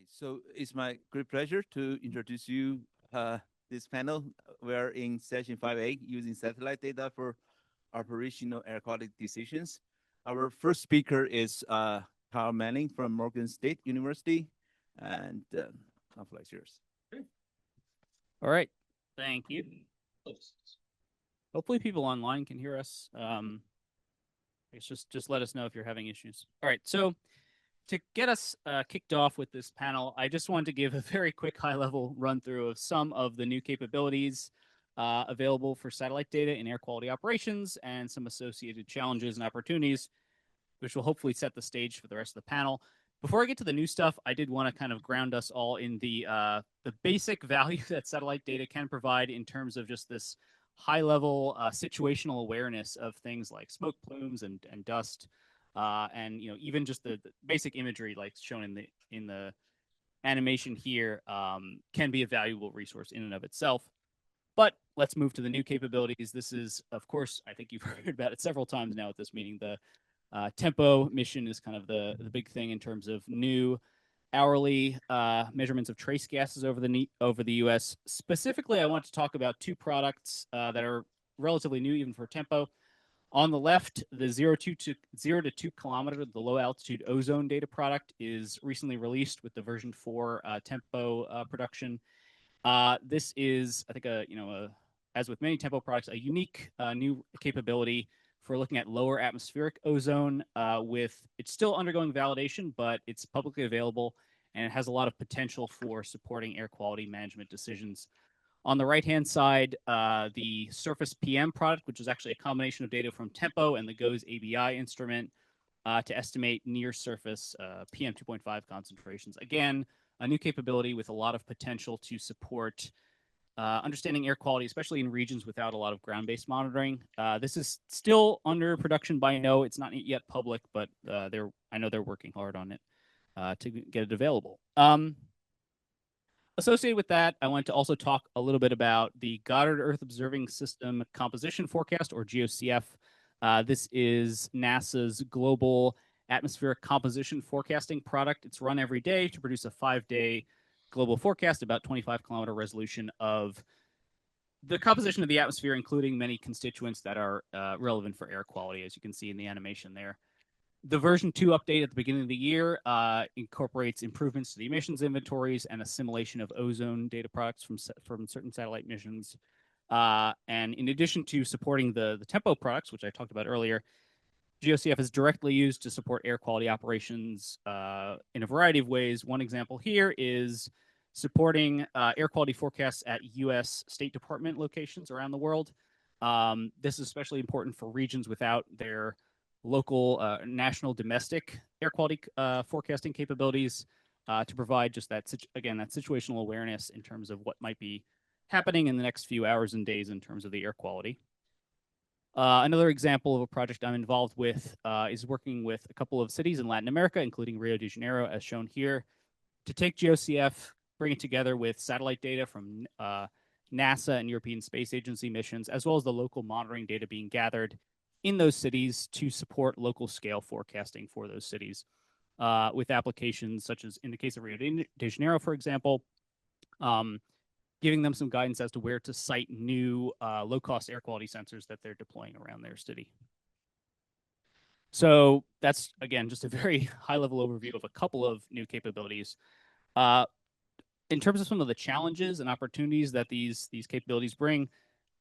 Right. So it's my great pleasure to introduce you this panel. We're in session 5A using satellite data for operational air quality decisions. Our first speaker is Carl Manning from Morgan State University, and the floor is yours. All right. Thank you. Hopefully people online can hear us. I guess just let us know if you're having issues. All right. So to get us kicked off with this panel, I just wanted to give a very quick high-level run-through of some of the new capabilities available for satellite data in air quality operations and some associated challenges and opportunities, which will hopefully set the stage for the rest of the panel. Before I get to the new stuff, I did want to kind of ground us all in the basic value that satellite data can provide in terms of just this high-level situational awareness of things like smoke plumes and dust, and even just the basic imagery like shown in the animation here can be a valuable resource in and of itself. But let's move to the new capabilities. This is, of course, I think you've heard about it several times now at this meeting. The Tempo mission is kind of the big thing in terms of new hourly measurements of trace gases over the U.S. Specifically, I want to talk about two products that are relatively new, even for Tempo. On the left, the 0 to 2 kilometer, the low altitude ozone data product is recently released with the version 4 Tempo production. This is, I think, as with many Tempo products, a unique new capability for looking at lower atmospheric ozone. It's still undergoing validation, but it's publicly available and it has a lot of potential for supporting air quality management decisions. On the right-hand side, the Surface PM product, which is actually a combination of data from Tempo and the GOES ABI instrument to estimate near-surface PM 2.5 concentrations. Again, a new capability with a lot of potential to support understanding air quality, especially in regions without a lot of ground-based monitoring. This is still under production by NO. It's not yet public, but I know they're working hard on it to get it available. Associated with that, I want to also talk a little bit about the Goddard Earth Observing System Composition Forecast, or GOCF. This is NASA's global atmospheric composition forecasting product. It's run every day to produce a 5-day global forecast, about 25-kilometer resolution of the composition of the atmosphere, including many constituents that are relevant for air quality, as you can see in the animation there. The version 2 update at the beginning of the year incorporates improvements to the emissions inventories and assimilation of ozone data products from certain satellite missions. And in addition to supporting the Tempo products, which I talked about earlier, GOCF is directly used to support air quality operations in a variety of ways. One example here is supporting air quality forecasts at U.S. State Department locations around the world. This is especially important for regions without their local, national, domestic air quality forecasting capabilities to provide just that situational awareness in terms of what might be happening in the next few hours and days in terms of the air quality. Another example of a project I'm involved with is working with a couple of cities in Latin America, including Rio de Janeiro, as shown here, to take GOCF, bring it together with satellite data from NASA and European Space Agency missions, as well as the local monitoring data being gathered in those cities to support local scale forecasting for those cities with applications such as, in the case of Rio de Janeiro, for example, giving them some guidance as to where to site new low-cost air quality sensors that they're deploying around their city. So that's, again, just a very high-level overview of a couple of new capabilities. In terms of some of the challenges and opportunities that these capabilities bring,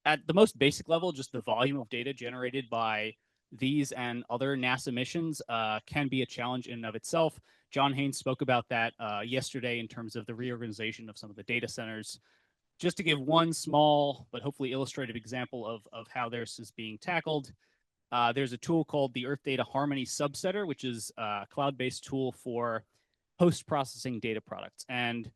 at the most basic level, just the volume of data generated by these and other NASA missions can be a challenge in and of itself. John Haynes spoke about that yesterday in terms of the reorganization of some of the data centers. Just to give one small but hopefully illustrative example of how this is being tackled, there's a tool called the Earth Data Harmony Subsetter, which is a cloud-based tool for post-processing data products. And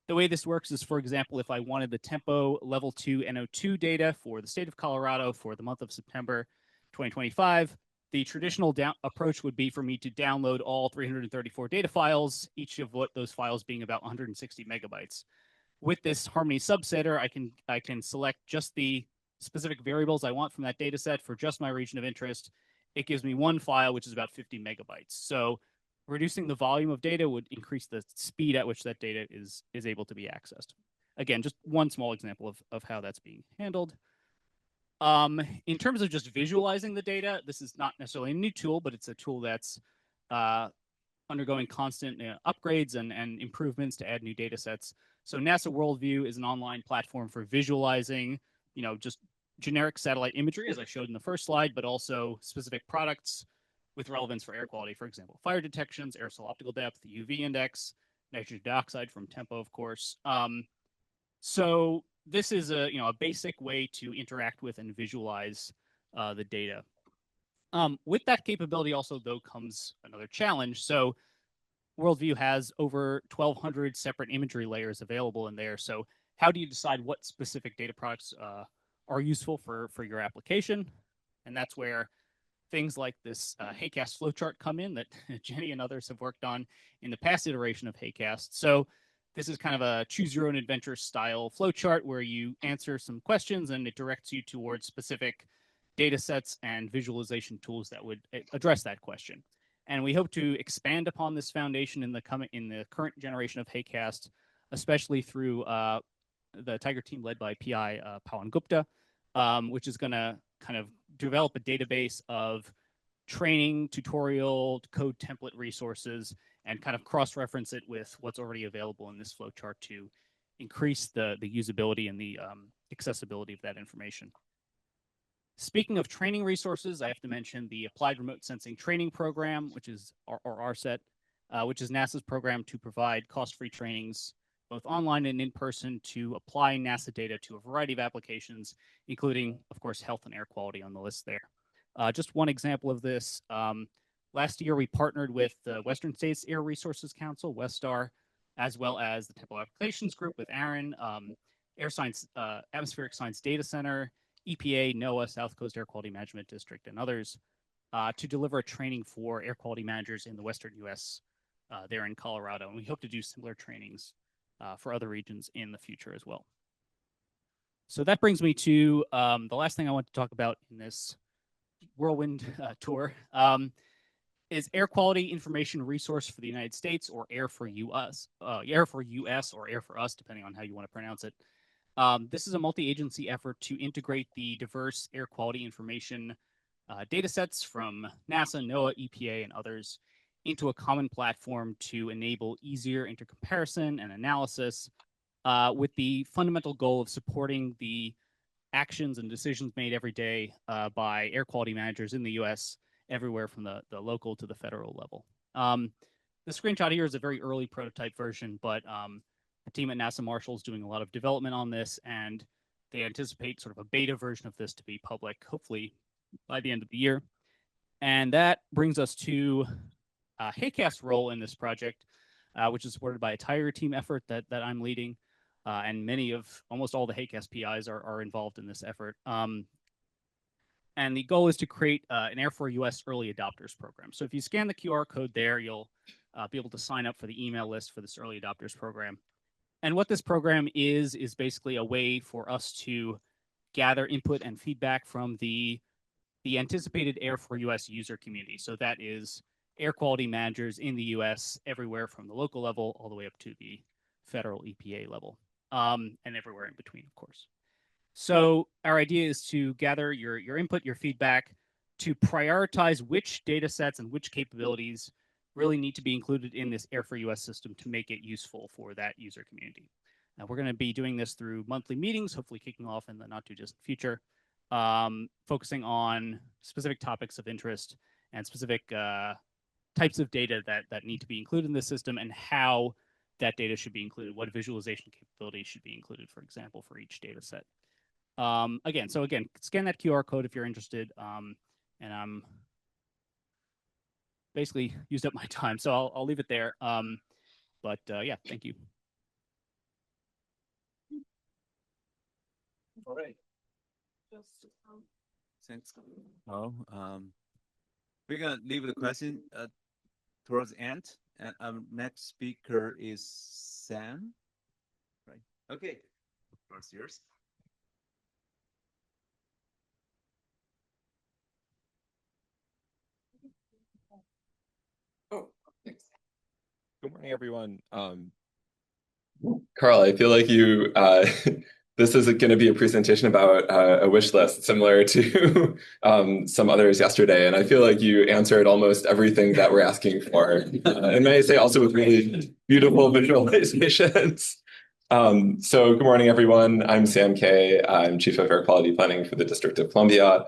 the way this works is, for example, if I wanted the Tempo Level 2 NO2 data for the state of Colorado for the month of September 2025, the traditional approach would be for me to download all 334 data files, each of those files being about 160 megabytes. With this Harmony subsetter, I can select just the specific variables I want from that data set for just my region of interest. It gives me one file, which is about 50 megabytes. So Reducing the volume of data would increase the speed at which that data is able to be accessed. Again, just one small example of how that's being handled. In terms of just visualizing the data, this is not necessarily a new tool, but it's a tool that's undergoing constant upgrades and improvements to add new data sets. So NASA Worldview is an online platform for visualizing, just generic satellite imagery, as I showed in the first slide, but also specific products with relevance for air quality. For example, fire detections, aerosol optical depth, UV index, nitrogen dioxide from tempo, of course. So this is a basic way to interact with and visualize the data. With that capability also, though, comes another challenge. So Worldview has over 1,200 separate imagery layers available in there. So how do you decide what specific data products are useful for your application? And that's where things like this HAQAST flowchart come in that Jenny and others have worked on in the past iteration of HAQAST. So this is kind of a choose your own adventure style flowchart where you answer some questions and it directs you towards specific data sets and visualization tools that would address that question. And we hope to expand upon this foundation in the current generation of HAQAST, especially through the Tiger team led by PI Pawan Gupta, which is going to kind of develop a database of training, tutorial, code template resources, and kind of cross-reference it with what's already available in this flowchart to increase the usability and the accessibility of that information. Speaking of training resources, I have to mention the Applied Remote Sensing Training Program, which is RSET, which is NASA's program to provide cost-free trainings, both online and in person, to apply NASA data to a variety of applications, including, of course, health and air quality on the list there. Just one example of this, last year we partnered with the Western States Air Resources Council, WESTAR, as well as the Tempo Applications Group with Aaron, Air Science, Atmospheric Science Data Center, EPA, NOAA, South Coast Air Quality Management District, and others to deliver a training for air quality managers in the Western U.S. There in Colorado. And we hope to do similar trainings for other regions in the future as well. So that brings me to the last thing I want to talk about in this whirlwind tour is air quality information resource for the United States, or Air for US, Air for US, or Air for Us, depending on how you want to pronounce it. This is a multi-agency effort to integrate the diverse air quality information data sets from NASA, NOAA, EPA, and others into a common platform to enable easier intercomparison and analysis with the fundamental goal of supporting the actions and decisions made every day by air quality managers in the US, everywhere from the local to the federal level. The screenshot here is a very early prototype version, but the team at NASA Marshall is doing a lot of development on this, and they anticipate sort of a beta version of this to be public, hopefully by the end of the year. And that brings us to HAQAST's role in this project, which is supported by a Tiger team effort that I'm leading. And almost all the HAQAST PIs are involved in this effort. And the goal is to create an Air for US early adopters program. So if you scan the QR code there, you'll be able to sign up for the email list for this early adopters program. And what this program is basically a way for us to gather input and feedback from the anticipated Air for US user community. So that is air quality managers in the US, everywhere from the local level all the way up to the federal EPA level, and everywhere in between, of course. So our idea is to gather your input, your feedback, to prioritize which data sets and which capabilities really need to be included in this Air for US system to make it useful for that user community. Now, we're going to be doing this through monthly meetings, hopefully kicking off in the not too distant future, focusing on specific topics of interest and specific types of data that need to be included in the system and how that data should be included, what visualization capabilities should be included, for example, for each data set. Again, scan that QR code if you're interested. And I'm basically used up my time, so I'll leave it there. Yeah, thank you. All right. Thanks. Well, we're gonna leave the question towards the end, and our next speaker is Sam. Right. Okay. First yours. Oh, thanks. Good morning, everyone. Carl, I feel like this is going to be a presentation about a wish list similar to some others yesterday. And I feel like you answered almost everything that we're asking for. And may I say also with really beautiful visualizations. So good morning, everyone. I'm Sam Kay. I'm Chief of Air Quality Planning for the District of Columbia.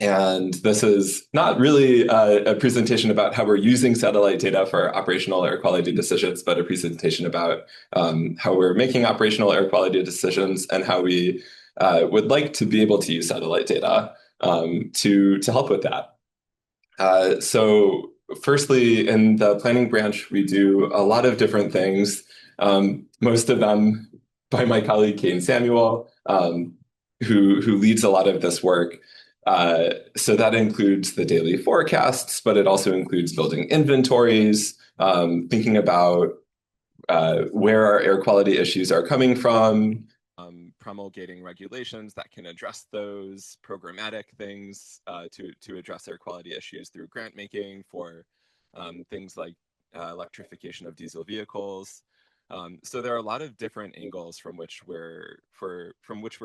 And this is not really a presentation about how we're using satellite data for operational air quality decisions, but a presentation about how we're making operational air quality decisions and how we would like to be able to use satellite data to help with that. So firstly, in the planning branch, we do a lot of different things, most of them by my colleague, Kane Samuel, who leads a lot of this work. So that includes the daily forecasts, but it also includes building inventories, thinking about where our air quality issues are coming from, promulgating regulations that can address those, programmatic things to address air quality issues through grant making for things like electrification of diesel vehicles. So there are a lot of different angles from which we're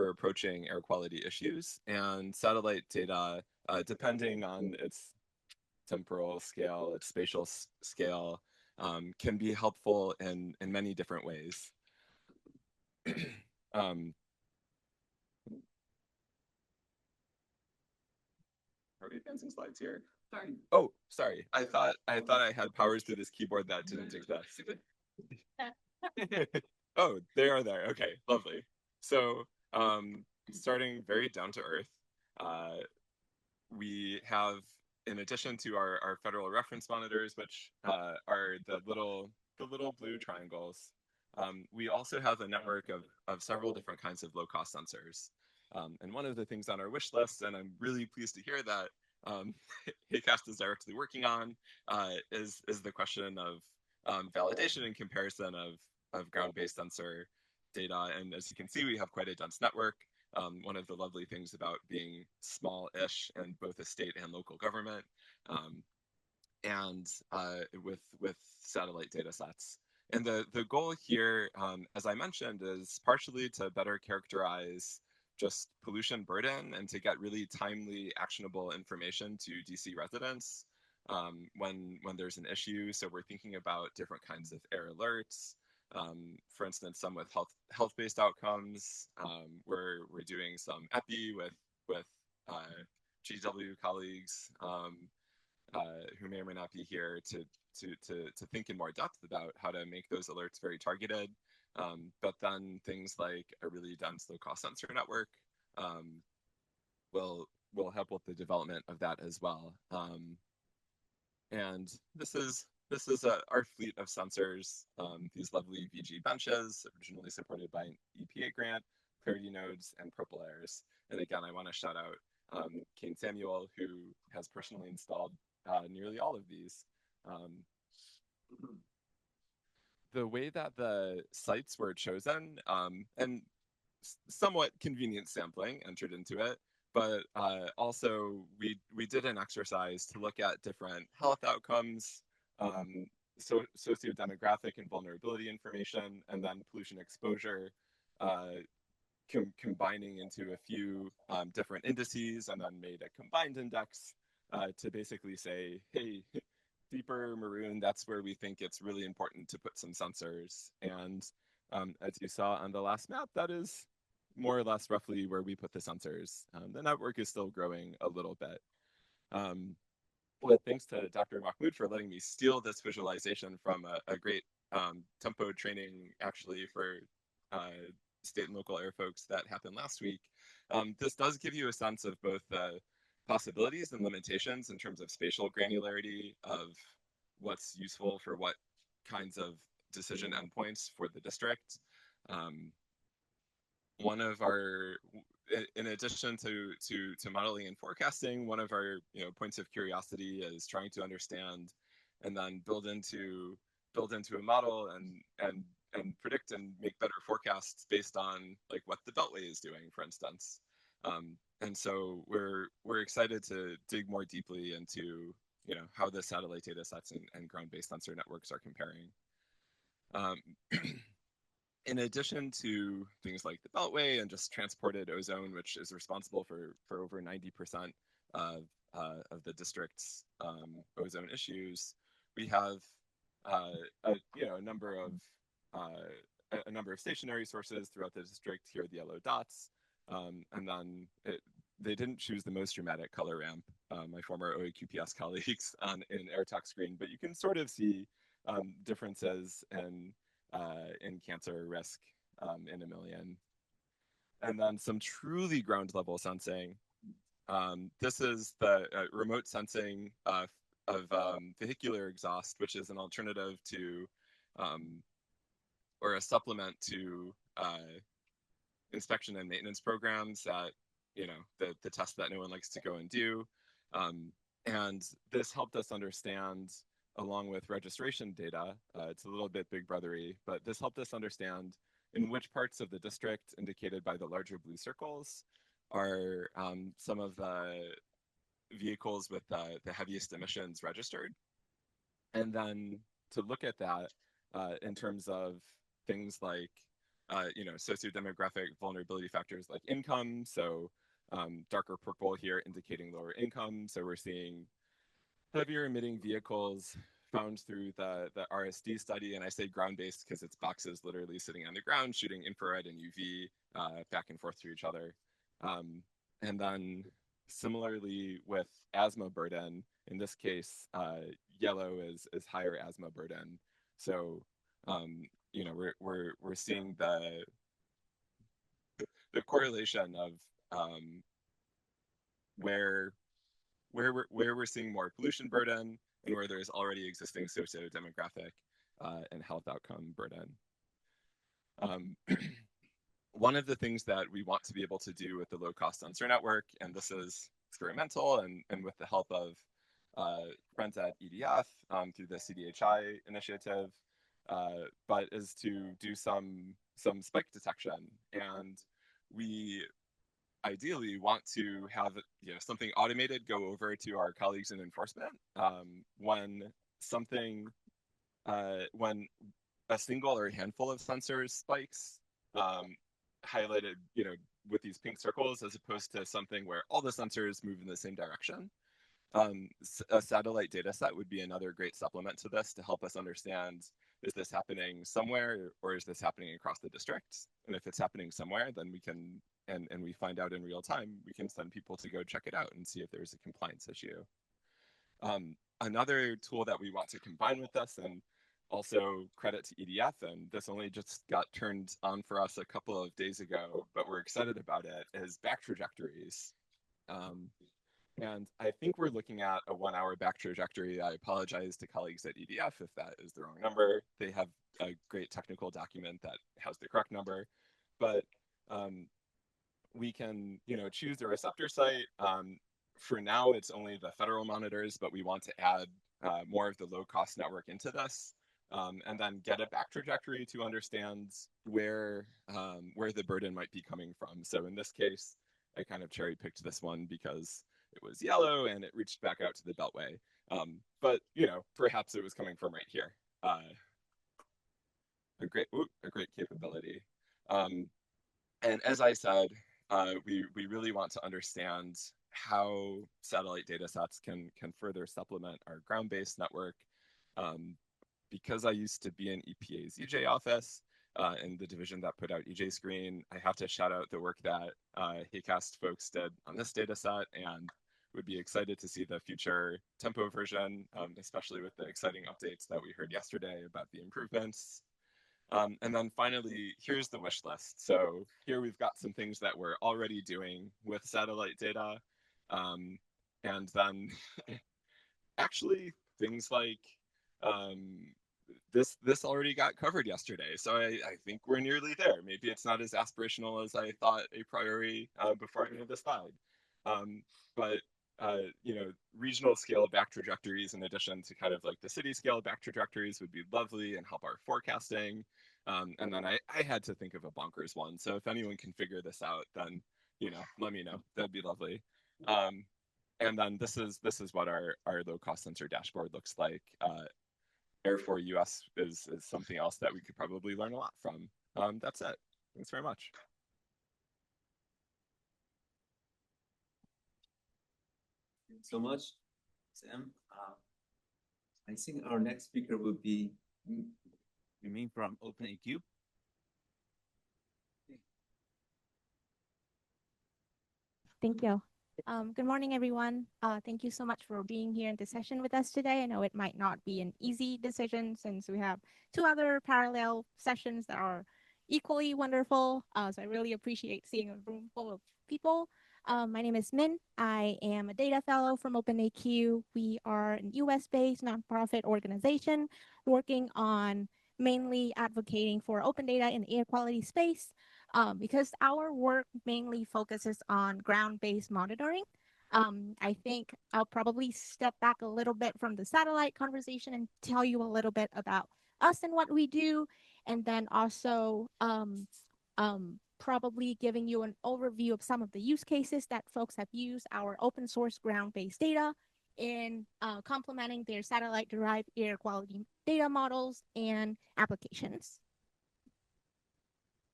approaching air quality issues, and satellite data, depending on its temporal scale, its spatial scale, can be helpful in many different ways. Are we advancing slides here? Sorry. Oh, sorry. I thought I had powers to this keyboard that didn't exist. Oh, they are there. Okay, lovely. So, starting very down to earth, we have, in addition to our federal reference monitors, which are the little blue triangles, we also have a network of several different kinds of low-cost sensors. And one of the things on our wish list, and I'm really pleased to hear that HAQAST is directly working on, is the question of validation and comparison of ground-based sensor data. And as you can see, we have quite a dense network. One of the lovely things about being small-ish in both a state and local government, and with satellite data sets. And the goal here, as I mentioned, is partially to better characterize just pollution burden and to get really timely, actionable information to DC residents when there's an issue. So we're thinking about different kinds of air alerts. For instance, some with health-based outcomes. We're doing some EPI with GW colleagues who may or may not be here to think in more depth about how to make those alerts very targeted. But then things like a really dense low-cost sensor network will help with the development of that as well. And this is our fleet of sensors, these lovely VG benches, originally supported by an EPA grant, Clarity nodes, and Purple Airs. And again, I want to shout out Kane Samuel, who has personally installed nearly all of these. The way that the sites were chosen, and somewhat convenient sampling entered into it, but also we did an exercise to look at different health outcomes, sociodemographic and vulnerability information, and then pollution exposure, combining into a few different indices, and then made a combined index to basically say, hey, deeper maroon, that's where we think it's really important to put some sensors. And as you saw on the last map, that is more or less roughly where we put the sensors. The network is still growing a little bit. But thanks to Dr. Mahmoud for letting me steal this visualization from a great tempo training, actually, for state and local air folks that happened last week. This does give you a sense of both the possibilities and limitations in terms of spatial granularity of what's useful for what kinds of decision endpoints for the district. One of our, in addition to modeling and forecasting, one of our points of curiosity is trying to understand and then build into a model and predict and make better forecasts based on like what the Beltway is doing, for instance. And so we're excited to dig more deeply into how the satellite data sets and ground-based sensor networks are comparing. In addition to things like the Beltway and just transported ozone, which is responsible for over 90% of the district's ozone issues, we have a number of stationary sources throughout the district. Here are the yellow dots, and then they didn't choose the most dramatic color ramp, my former OAQPS colleagues in AirTalk screen, but you can sort of see differences in cancer risk in a million. And then some truly ground level sensing. This is the remote sensing of vehicular exhaust, which is an alternative to or a supplement to inspection and maintenance programs that, the test that no one likes to go and do. And this helped us understand, along with registration data, it's a little bit big brothery, but this helped us understand in which parts of the district indicated by the larger blue circles are some of the vehicles with the heaviest emissions registered. And then to look at that in terms of things like, sociodemographic vulnerability factors like income. So darker purple here indicating lower income. So we're seeing heavier emitting vehicles found through the RSD study. And I say ground-based because it's boxes literally sitting on the ground, shooting infrared and UV back and forth to each other. And then similarly with asthma burden, in this case, yellow is higher asthma burden. So, we're seeing the correlation of where we're seeing more pollution burden and where there's already existing socio-demographic and health outcome burden. One of the things that we want to be able to do with the low-cost sensor network, and this is experimental and with the help of friends at EDF through the CDHI initiative, but is to do some spike detection. And we ideally want to have something automated go over to our colleagues in enforcement when a single or a handful of sensors spikes, highlighted with these pink circles, as opposed to something where all the sensors move in the same direction. A satellite data set would be another great supplement to this to help us understand, is this happening somewhere or is this happening across the district? And if it's happening somewhere, then we can, and we find out in real time, we can send people to go check it out and see if there's a compliance issue. Another tool that we want to combine with this, and also credit to EDF, and this only just got turned on for us a couple of days ago, but we're excited about it, is back trajectories. And I think we're looking at a 1 hour back trajectory. I apologize to colleagues at EDF if that is the wrong number. They have a great technical document that has the correct number, but we can, choose the receptor site. For now, it's only the federal monitors, but we want to add more of the low-cost network into this, and then get a back trajectory to understand where the burden might be coming from. So in this case, I kind of cherry-picked this one because it was yellow and it reached back out to the Beltway. But perhaps it was coming from right here. A great capability. And as I said, we really want to understand how satellite data sets can further supplement our ground-based network. Because I used to be in EPA's EJ office in the division that put out EJ Screen, I have to shout out the work that HAQAST folks did on this data set, and would be excited to see the future tempo version, especially with the exciting updates that we heard yesterday about the improvements. And then finally, here's the wish list. So here we've got some things that we're already doing with satellite data. And then actually things like this already got covered yesterday. So I think we're nearly there. Maybe it's not as aspirational as I thought a priori before I made this slide. But regional scale back trajectories in addition to kind of like the city scale back trajectories would be lovely and help our forecasting. And then I had to think of a bonkers one. So if anyone can figure this out, then, let me know. That'd be lovely. And then this is what our low cost sensor dashboard looks like. Air4 US is something else that we could probably learn a lot from. That's it. Thanks very much. Thanks so much, Sam. I think our next speaker will be Minh from OpenAQ. Thank you. Good morning, everyone. Thank you so much for being here in this session with us today. I know it might not be an easy decision since we have two other parallel sessions that are equally wonderful. So I really appreciate seeing a room full of people. My name is Minh. I am a data fellow from OpenAQ. We are an US-based nonprofit organization working on mainly advocating for open data in the air quality space. Because our work mainly focuses on ground-based monitoring. I think I'll probably step back a little bit from the satellite conversation and tell you a little bit about us and what we do, and then also probably giving you an overview of some of the use cases that folks have used our open source ground-based data in complementing their satellite-derived air quality data models and applications.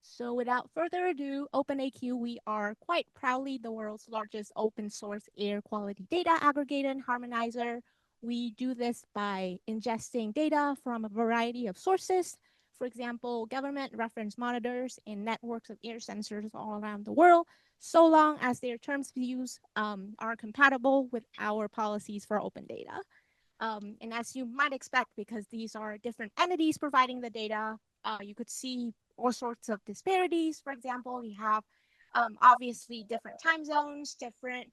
So without further ado, OpenAQ, we are quite proudly the world's largest open source air quality data aggregator and harmonizer. We do this by ingesting data from a variety of sources. For example, government reference monitors and networks of air sensors all around the world, so long as their terms of use are compatible with our policies for open data. And as you might expect, because these are different entities providing the data, you could see all sorts of disparities. For example, you have obviously different time zones, different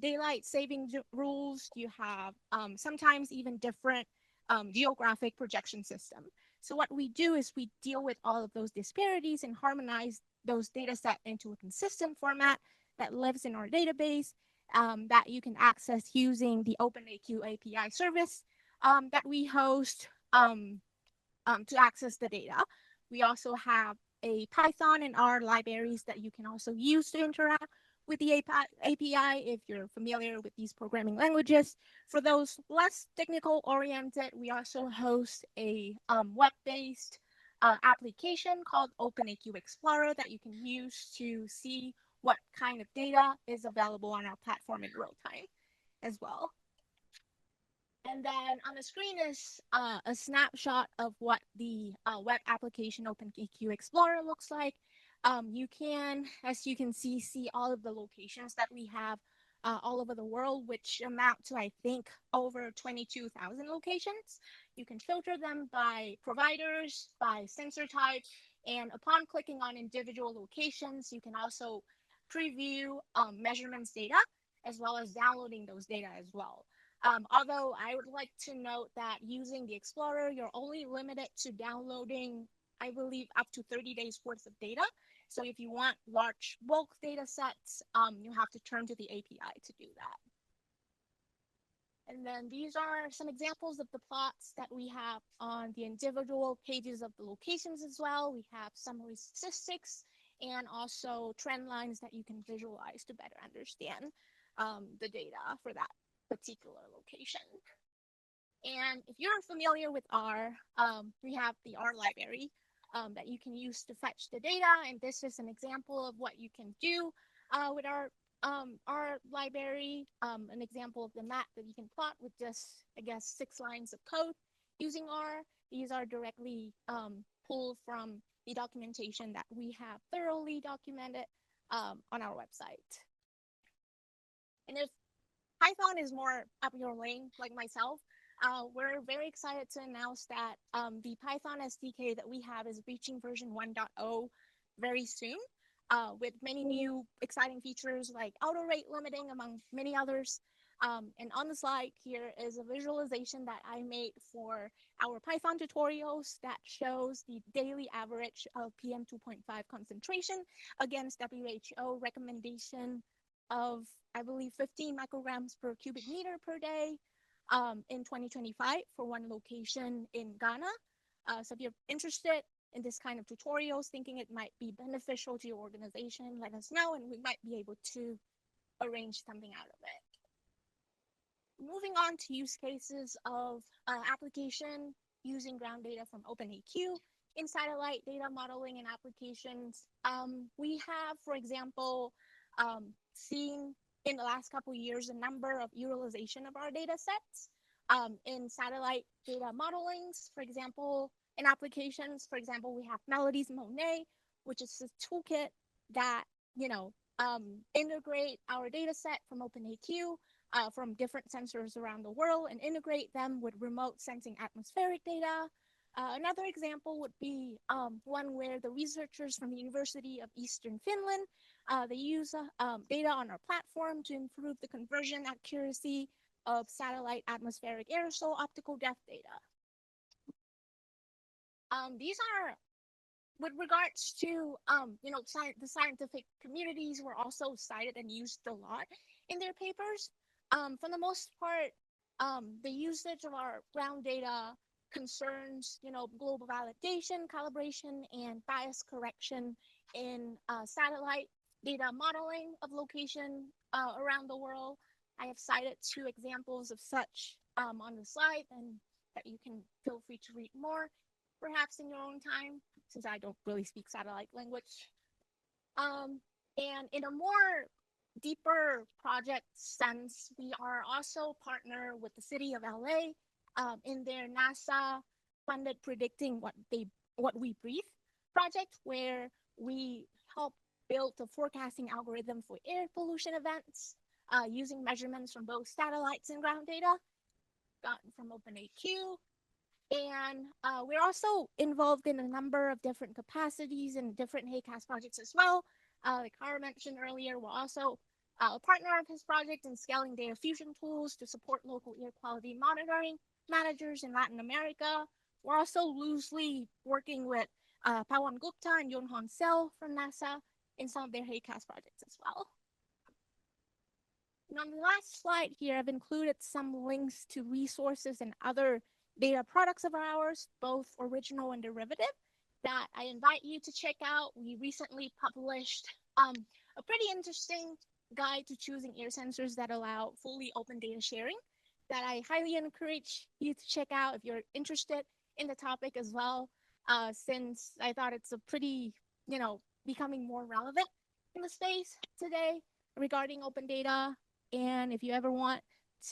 daylight saving rules. You have sometimes even different geographic projection system. So what we do is we deal with all of those disparities and harmonize those data set into a consistent format that lives in our database that you can access using the OpenAQ API service that we host to access the data. We also have a Python and R libraries that you can also use to interact with the API if you're familiar with these programming languages. For those less technical oriented, we also host a web-based application called OpenAQ Explorer that you can use to see what kind of data is available on our platform in real time as well. And then on the screen is a snapshot of what the web application OpenAQ Explorer looks like. You can, as you can see all of the locations that we have all over the world, which amount to, I think, over 22,000 locations. You can filter them by providers, by sensor type, and upon clicking on individual locations, you can also preview measurements data, as well as downloading those data as well. Although I would like to note that using the Explorer, you're only limited to downloading, I believe, up to 30 days worth of data. So if you want large bulk data sets, you have to turn to the API to do that. And then these are some examples of the plots that we have on the individual pages of the locations as well. We have summary statistics and also trend lines that you can visualize to better understand the data for that particular location. And if you're familiar with R, we have the R library that you can use to fetch the data. And this is an example of what you can do with our library, an example of the map that you can plot with just, I guess, 6 lines of code using R. These are directly pulled from the documentation that we have thoroughly documented on our website. And if Python is more up your lane, like myself, we're very excited to announce that the Python SDK that we have is reaching version 1.0 very soon, with many new exciting features like auto rate limiting, among many others. And on the slide here is a visualization that I made for our Python tutorials that shows the daily average of PM 2.5 concentration against WHO recommendation of, I believe, 15 micrograms per cubic meter per day in 2025 for one location in Ghana. So if you're interested in this kind of tutorials, thinking it might be beneficial to your organization, let us know and we might be able to arrange something out of it. moving on to use cases of application using ground data from OpenAQ in satellite data modeling and applications. We have, for example, seen in the last couple of years a number of utilization of our data sets in satellite data modelings, for example, in applications. For example, we have Melodies Monet, which is a toolkit that, integrate our data set from OpenAQ from different sensors around the world and integrate them with remote sensing atmospheric data. Another example would be one where the researchers from the University of Eastern Finland, they use data on our platform to improve the conversion accuracy of satellite atmospheric aerosol optical depth data. These are, with regards to, the scientific communities were also cited and used a lot in their papers. For the most part, the usage of our ground data concerns, global validation, calibration, and bias correction in satellite data modeling of location around the world. I have cited 2 examples of such on the slide, and that you can feel free to read more, perhaps in your own time, since I don't really speak satellite language. And in a more deeper project sense, we are also partner with the city of LA in their NASA funded Predicting What We Breathe project, where we help build a forecasting algorithm for air pollution events using measurements from both satellites and ground data gotten from OpenAQ. And we're also involved in a number of different capacities and different HAQAST projects as well. Like Kara mentioned earlier, we're also a partner of his project in scaling data fusion tools to support local air quality monitoring managers in Latin America. We're also loosely working with Pawan Gupta and Yonhon Sel from NASA in some of their HAQAST projects as well. And on the last slide here, I've included some links to resources and other data products of ours, both original and derivative, that I invite you to check out. We recently published a pretty interesting guide to choosing air sensors that allow fully open data sharing that I highly encourage you to check out if you're interested in the topic as well, since I thought it's a pretty, becoming more relevant in the space today regarding open data. And if you ever want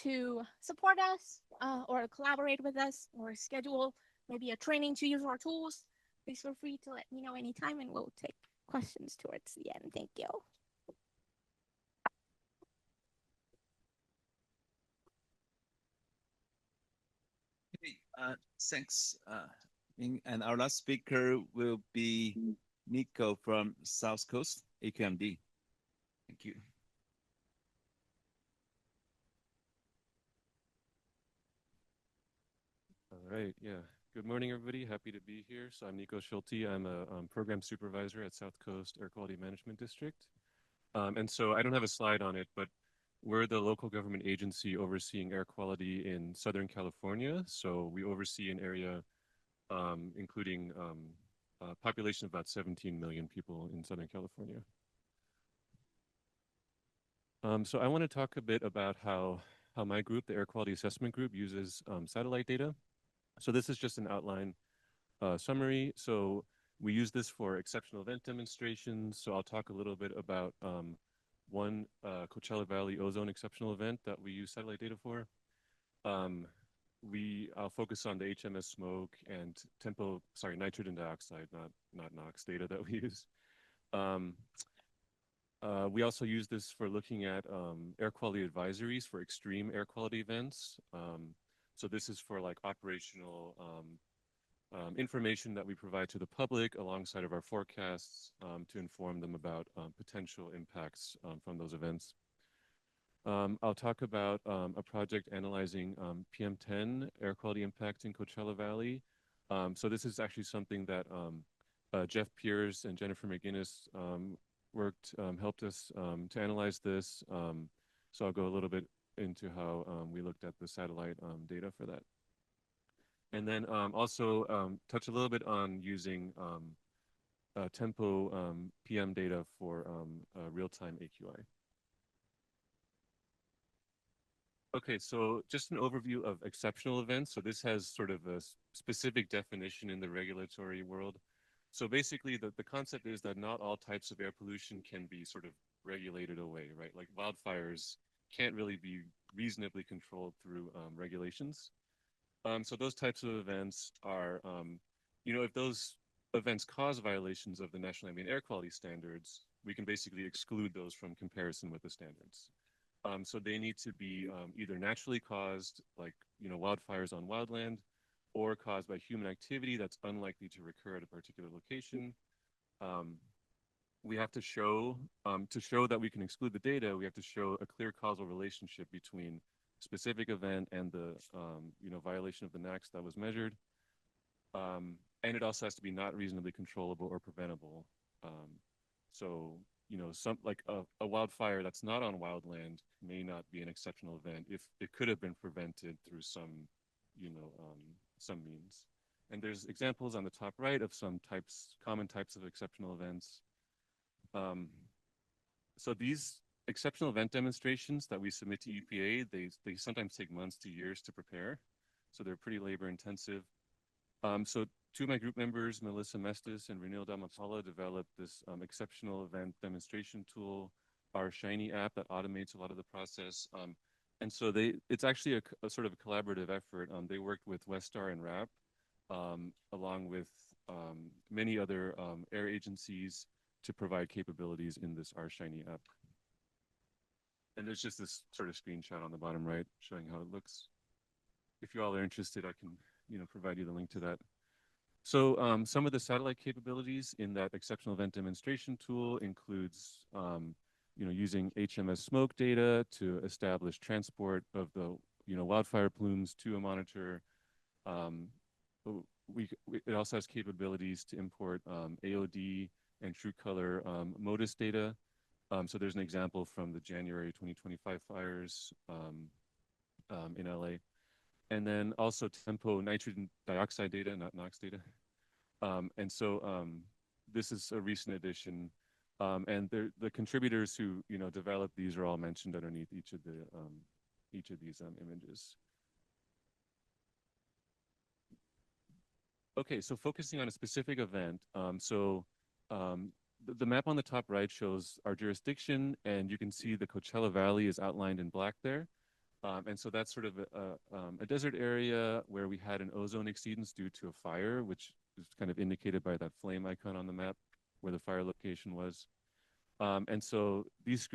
to support us or collaborate with us or schedule maybe a training to use our tools, please feel free to let me know anytime and we'll take questions towards the end. Thank you. Okay, thanks. Minh. And our last speaker will be Nico from South Coast AQMD. Thank you. All right, yeah. Good morning, everybody. Happy to be here. So I'm Nico Schulte. I'm a program supervisor at South Coast Air Quality Management District. And so I don't have a slide on it, but we're the local government agency overseeing air quality in Southern California. So we oversee an area including a population of about 17 million people in Southern California. So I want to talk a bit about how my group, the Air Quality Assessment Group, uses satellite data. So this is just an outline summary. So we use this for exceptional event demonstrations. So I'll talk a little bit about one Coachella Valley ozone exceptional event that we use satellite data for. I'll focus on the HMS smoke and nitrogen dioxide, not NOx data that we use. We also use this for looking at air quality advisories for extreme air quality events. So this is for like operational information that we provide to the public alongside of our forecasts to inform them about potential impacts from those events. I'll talk about a project analyzing PM10 air quality impact in Coachella Valley. So this is actually something that Jeff Pierce and Jennifer McGinnis helped us to analyze this. So I'll go a little bit into how we looked at the satellite data for that. And then also touch a little bit on using tempo PM data for real-time AQI. Okay, so just an overview of exceptional events. So this has sort of a specific definition in the regulatory world. So basically, the concept is that not all types of air pollution can be sort of regulated away, right? Like wildfires can't really be reasonably controlled through regulations. So those types of events are, if those events cause violations of the National Ambient Air Quality Standards, we can basically exclude those from comparison with the standards. So they need to be either naturally caused, like wildfires on wildland, or caused by human activity that's unlikely to recur at a particular location. Um, we have to show that we can exclude the data. We have to show a clear causal relationship between specific event and the violation of the NACs that was measured. And it also has to be not reasonably controllable or preventable. So some like a wildfire that's not on wildland may not be an exceptional event if it could have been prevented through some means. And there's examples on the top right of some common types of exceptional events. So these exceptional event demonstrations that we submit to EPA, they sometimes take months to years to prepare. So they're pretty labor intensive. So two of my group members, Melissa Mestis and Renil Damapala, developed this exceptional event demonstration tool, our Shiny app that automates a lot of the process. And so it's actually a sort of a collaborative effort. They worked with Westar and RAP, along with many other air agencies to provide capabilities in this our Shiny app. And there's just this sort of screenshot on the bottom right showing how it looks. If you all are interested, I can provide you the link to that. So some of the satellite capabilities in that exceptional event demonstration tool includes using HMS smoke data to establish transport of the wildfire plumes to a monitor. It also has capabilities to import AOD and true color MODIS data. So there's an example from the January 2025 fires in LA. And then also tempo nitrogen dioxide data, not NOx data. And so this is a recent addition. And the contributors who developed these are all mentioned underneath each of these images. Okay, so focusing on a specific event. The map on the top right shows our jurisdiction, and you can see the Coachella Valley is outlined in black there. And so that's sort of a desert area where we had an ozone exceedance due to a fire, which is kind of indicated by that flame icon on the map where the fire location was. And so these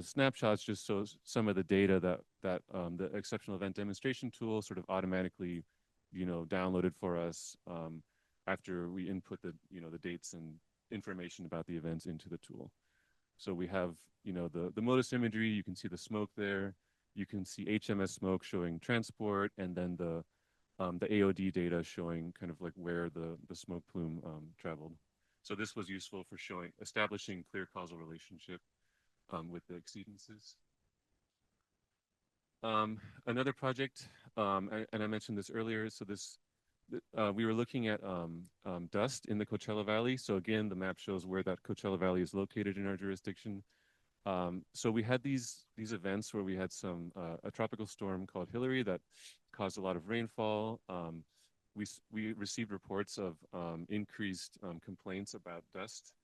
snapshots just show some of the data that the exceptional event demonstration tool sort of automatically, downloaded for us after we input the dates and information about the events into the tool. So we have, the MODIS imagery. You can see the smoke there. You can see HMS smoke showing transport, and then the AOD data showing kind of like where the smoke plume traveled. So this was useful for establishing clear causal relationship with the exceedances. Another project, and I mentioned this earlier, so we were looking at dust in the Coachella Valley. So again, the map shows where that Coachella Valley is located in our jurisdiction. So we had these events where we had a tropical storm called Hillary that caused a lot of rainfall. We received reports of increased complaints about dust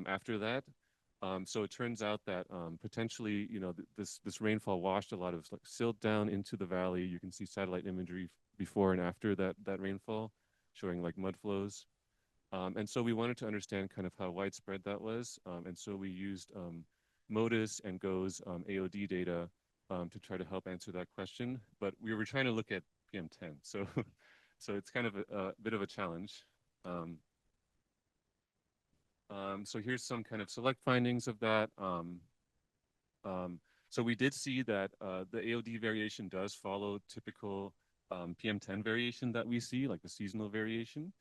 after that. So it turns out that potentially, this rainfall washed a lot of silt down into the valley. You can see satellite imagery before and after that rainfall, showing like mud flows. And so we wanted to understand kind of how widespread that was. And so we used MODIS and GOES AOD data to try to help answer that question. But we were trying to look at PM10. So it's kind of a bit of a challenge. So here's some kind of select findings of that. So we did see that the AOD variation does follow typical PM10 variation that we see, like the seasonal variation.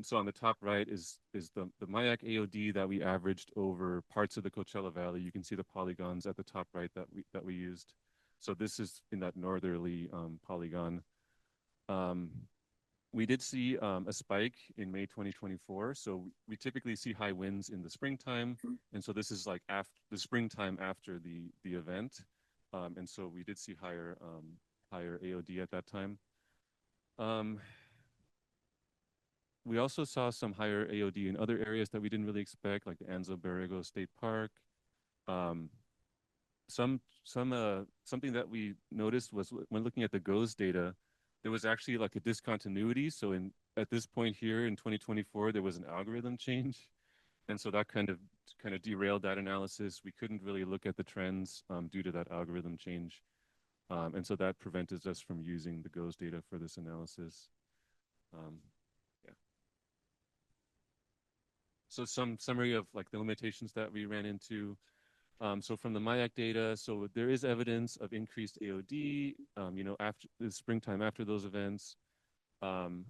So on the top right is the MIAC AOD that we averaged over parts of the Coachella Valley. You can see the polygons at the top right that we used. So this is in that northerly polygon. We did see a spike in May 2024. So we typically see high winds in the springtime. And so this is like after the springtime after the event. And so we did see higher AOD at that time. We also saw some higher AOD in other areas that we didn't really expect, like the Anza Borrego State Park. Something that we noticed was when looking at the GOES data, there was actually like a discontinuity. So at this point here in 2024, there was an algorithm change. And so that kind of derailed that analysis. We couldn't really look at the trends due to that algorithm change. And so that prevented us from using the GOES data for this analysis. Yeah. So some summary of like the limitations that we ran into. So from the MIAC data, so there is evidence of increased AOD, after the springtime after those events.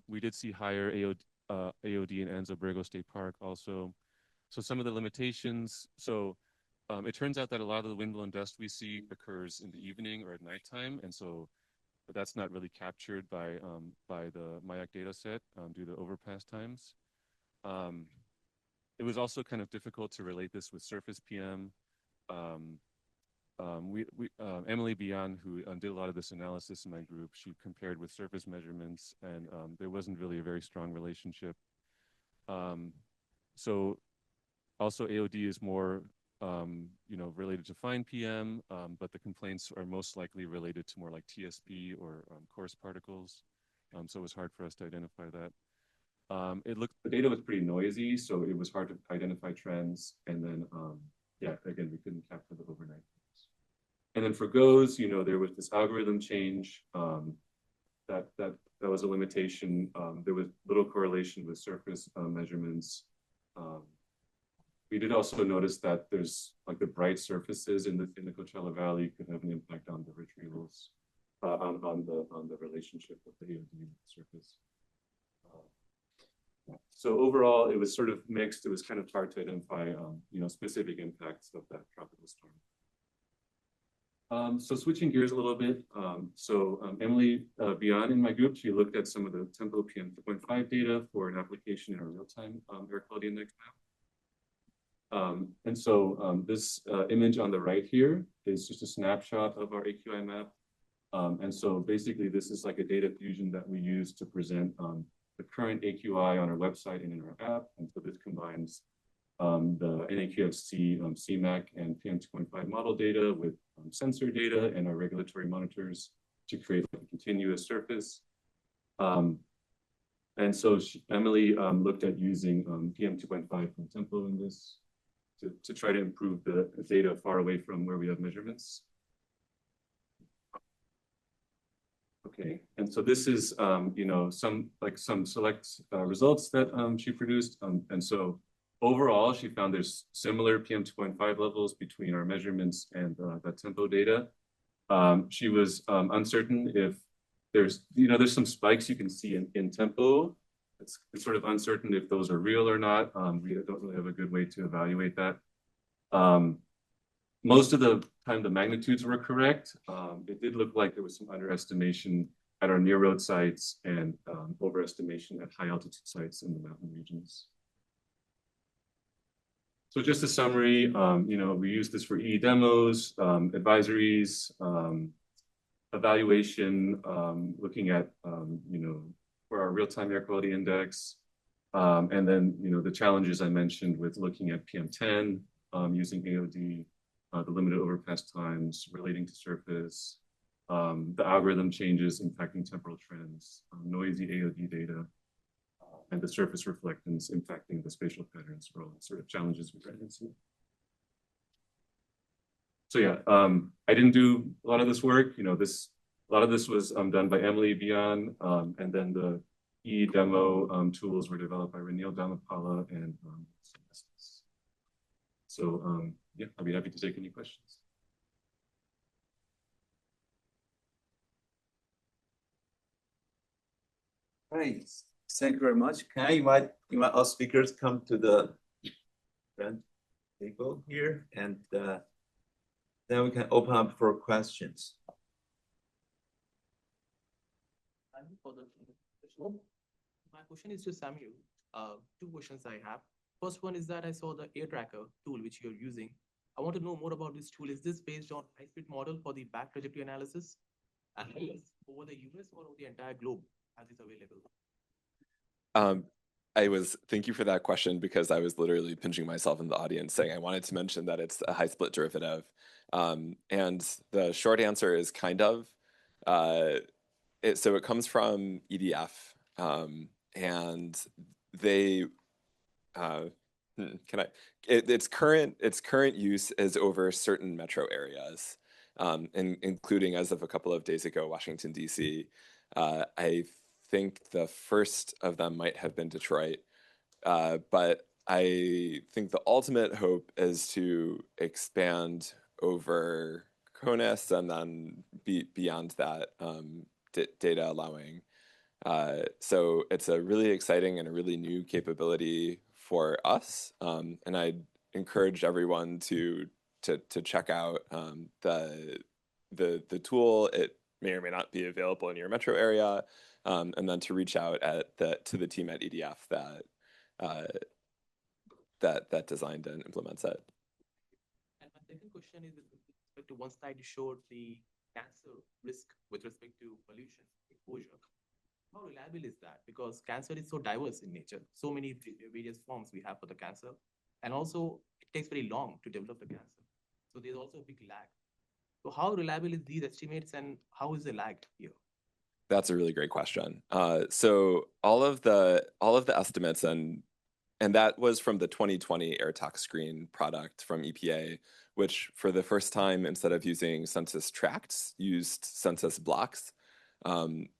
We did see higher AOD in Anza Borrego State Park also. So some of the limitations, it turns out that a lot of the wind-blown dust we see occurs in the evening or at nighttime, and so that's not really captured by the MIAC data set due to overpass times. It was also kind of difficult to relate this with surface PM. Emily Bian, who did a lot of this analysis in my group, she compared with surface measurements, and there wasn't really a very strong relationship. So also AOD is more, related to fine PM, but the complaints are most likely related to more like TSP or coarse particles. So it was hard for us to identify that. The data was pretty noisy, so it was hard to identify trends. And then, again, we couldn't capture the overnight. And then for GOES, there was this algorithm change that was a limitation. There was little correlation with surface measurements. We did also notice that there's like the bright surfaces in the Coachella Valley could have an impact on the retrievals, on the relationship with the AOD and the surface. So overall, it was sort of mixed. It was kind of hard to identify, specific impacts of that tropical storm. So switching gears a little bit. Emily Bian in my group, she looked at some of the Tempo PM2.5 data for an application in our real-time air quality index map. This image on the right here is just a snapshot of our AQI map. And so basically, this is like a data fusion that we use to present the current AQI on our website and in our app. And so this combines the NAQFC, CMAQ, and PM2.5 model data with sensor data and our regulatory monitors to create a continuous surface. And so Emily looked at using PM2.5 from Tempo in this to try to improve the data far away from where we have measurements. Okay, and so this is some select results that she produced, and so overall she found there's similar PM2.5 levels between our measurements and the Tempo data. She was uncertain if there's some spikes you can see in Tempo. It's sort of uncertain if those are real or not. We don't really have a good way to evaluate that. Most of the time, the magnitudes were correct. It did look like there was some underestimation at our near road sites and overestimation at high altitude sites in the mountain regions. So just a summary, we use this for EE demos, advisories, evaluation, looking at, for our real-time air quality index, and then, the challenges I mentioned with looking at PM10, using AOD, the limited overpass times relating to surface, the algorithm changes impacting temporal trends, noisy AOD data, and the surface reflectance impacting the spatial patterns for all the sort of challenges we ran into. So yeah, I didn't do a lot of this work. A lot of this was done by Emily Bian, and then the e-demo tools were developed by Ranil Dhamapala and so yeah, I'll be happy to take any questions. Right. Thank you very much. Can I invite all speakers come to the front table here, and then we can open up for questions. My question is to Samuel. Two questions I have. First one is that I saw the air tracker tool which you're using. I want to know more about this tool. Is this based on high-speed model for the back trajectory analysis? And over the US or over the entire globe as is available? Thank you for that question because I was literally pinching myself in the audience saying I wanted to mention that it's a high split derivative. And the short answer is kind of. So it comes from EDF, and they its current use is over certain metro areas, including as of a couple of days ago, Washington D.C. I think the first of them might have been Detroit, but I think the ultimate hope is to expand over CONUS and then beyond that, data allowing. So it's a really exciting and a really new capability for us, and I'd encourage everyone to check out the tool. It may or may not be available in your metro area, and then to reach out to the team at EDF that designed and implements it. And my second question is with respect to one slide you showed the cancer risk with respect to pollution exposure. How reliable is that? Because cancer is so diverse in nature, so many various forms we have for the cancer, and also it takes very long to develop the cancer. So there's also a big lag. So how reliable is these estimates, and how is the lag here? That's a really great question. So all of the estimates and that was from the 2020 AirTalk screen product from EPA, which for the first time, instead of using census tracts, used census blocks.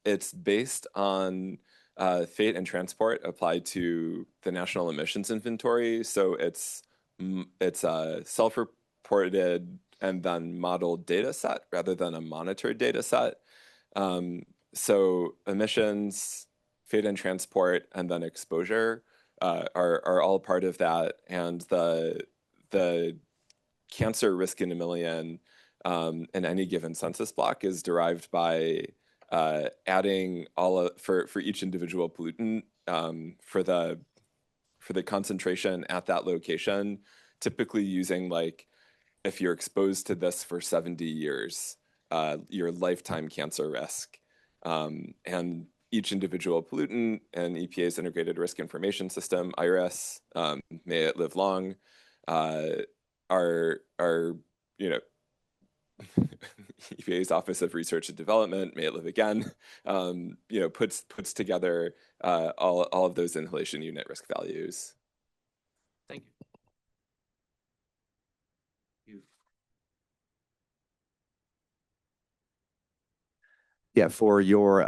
It's based on fate and transport applied to the national emissions inventory. So it's a self-reported and then modeled data set rather than a monitored data set. So emissions, fate and transport, and then exposure are all part of that. And the cancer risk in a million in any given census block is derived by adding for each individual pollutant for the concentration at that location, typically using like if you're exposed to this for 70 years, your lifetime cancer risk. And each individual pollutant and EPA's Integrated Risk Information System, IRIS, may it live long, are EPA's Office of Research and Development, may it live again, puts together all of those inhalation unit risk values. Thank you. Yeah, for your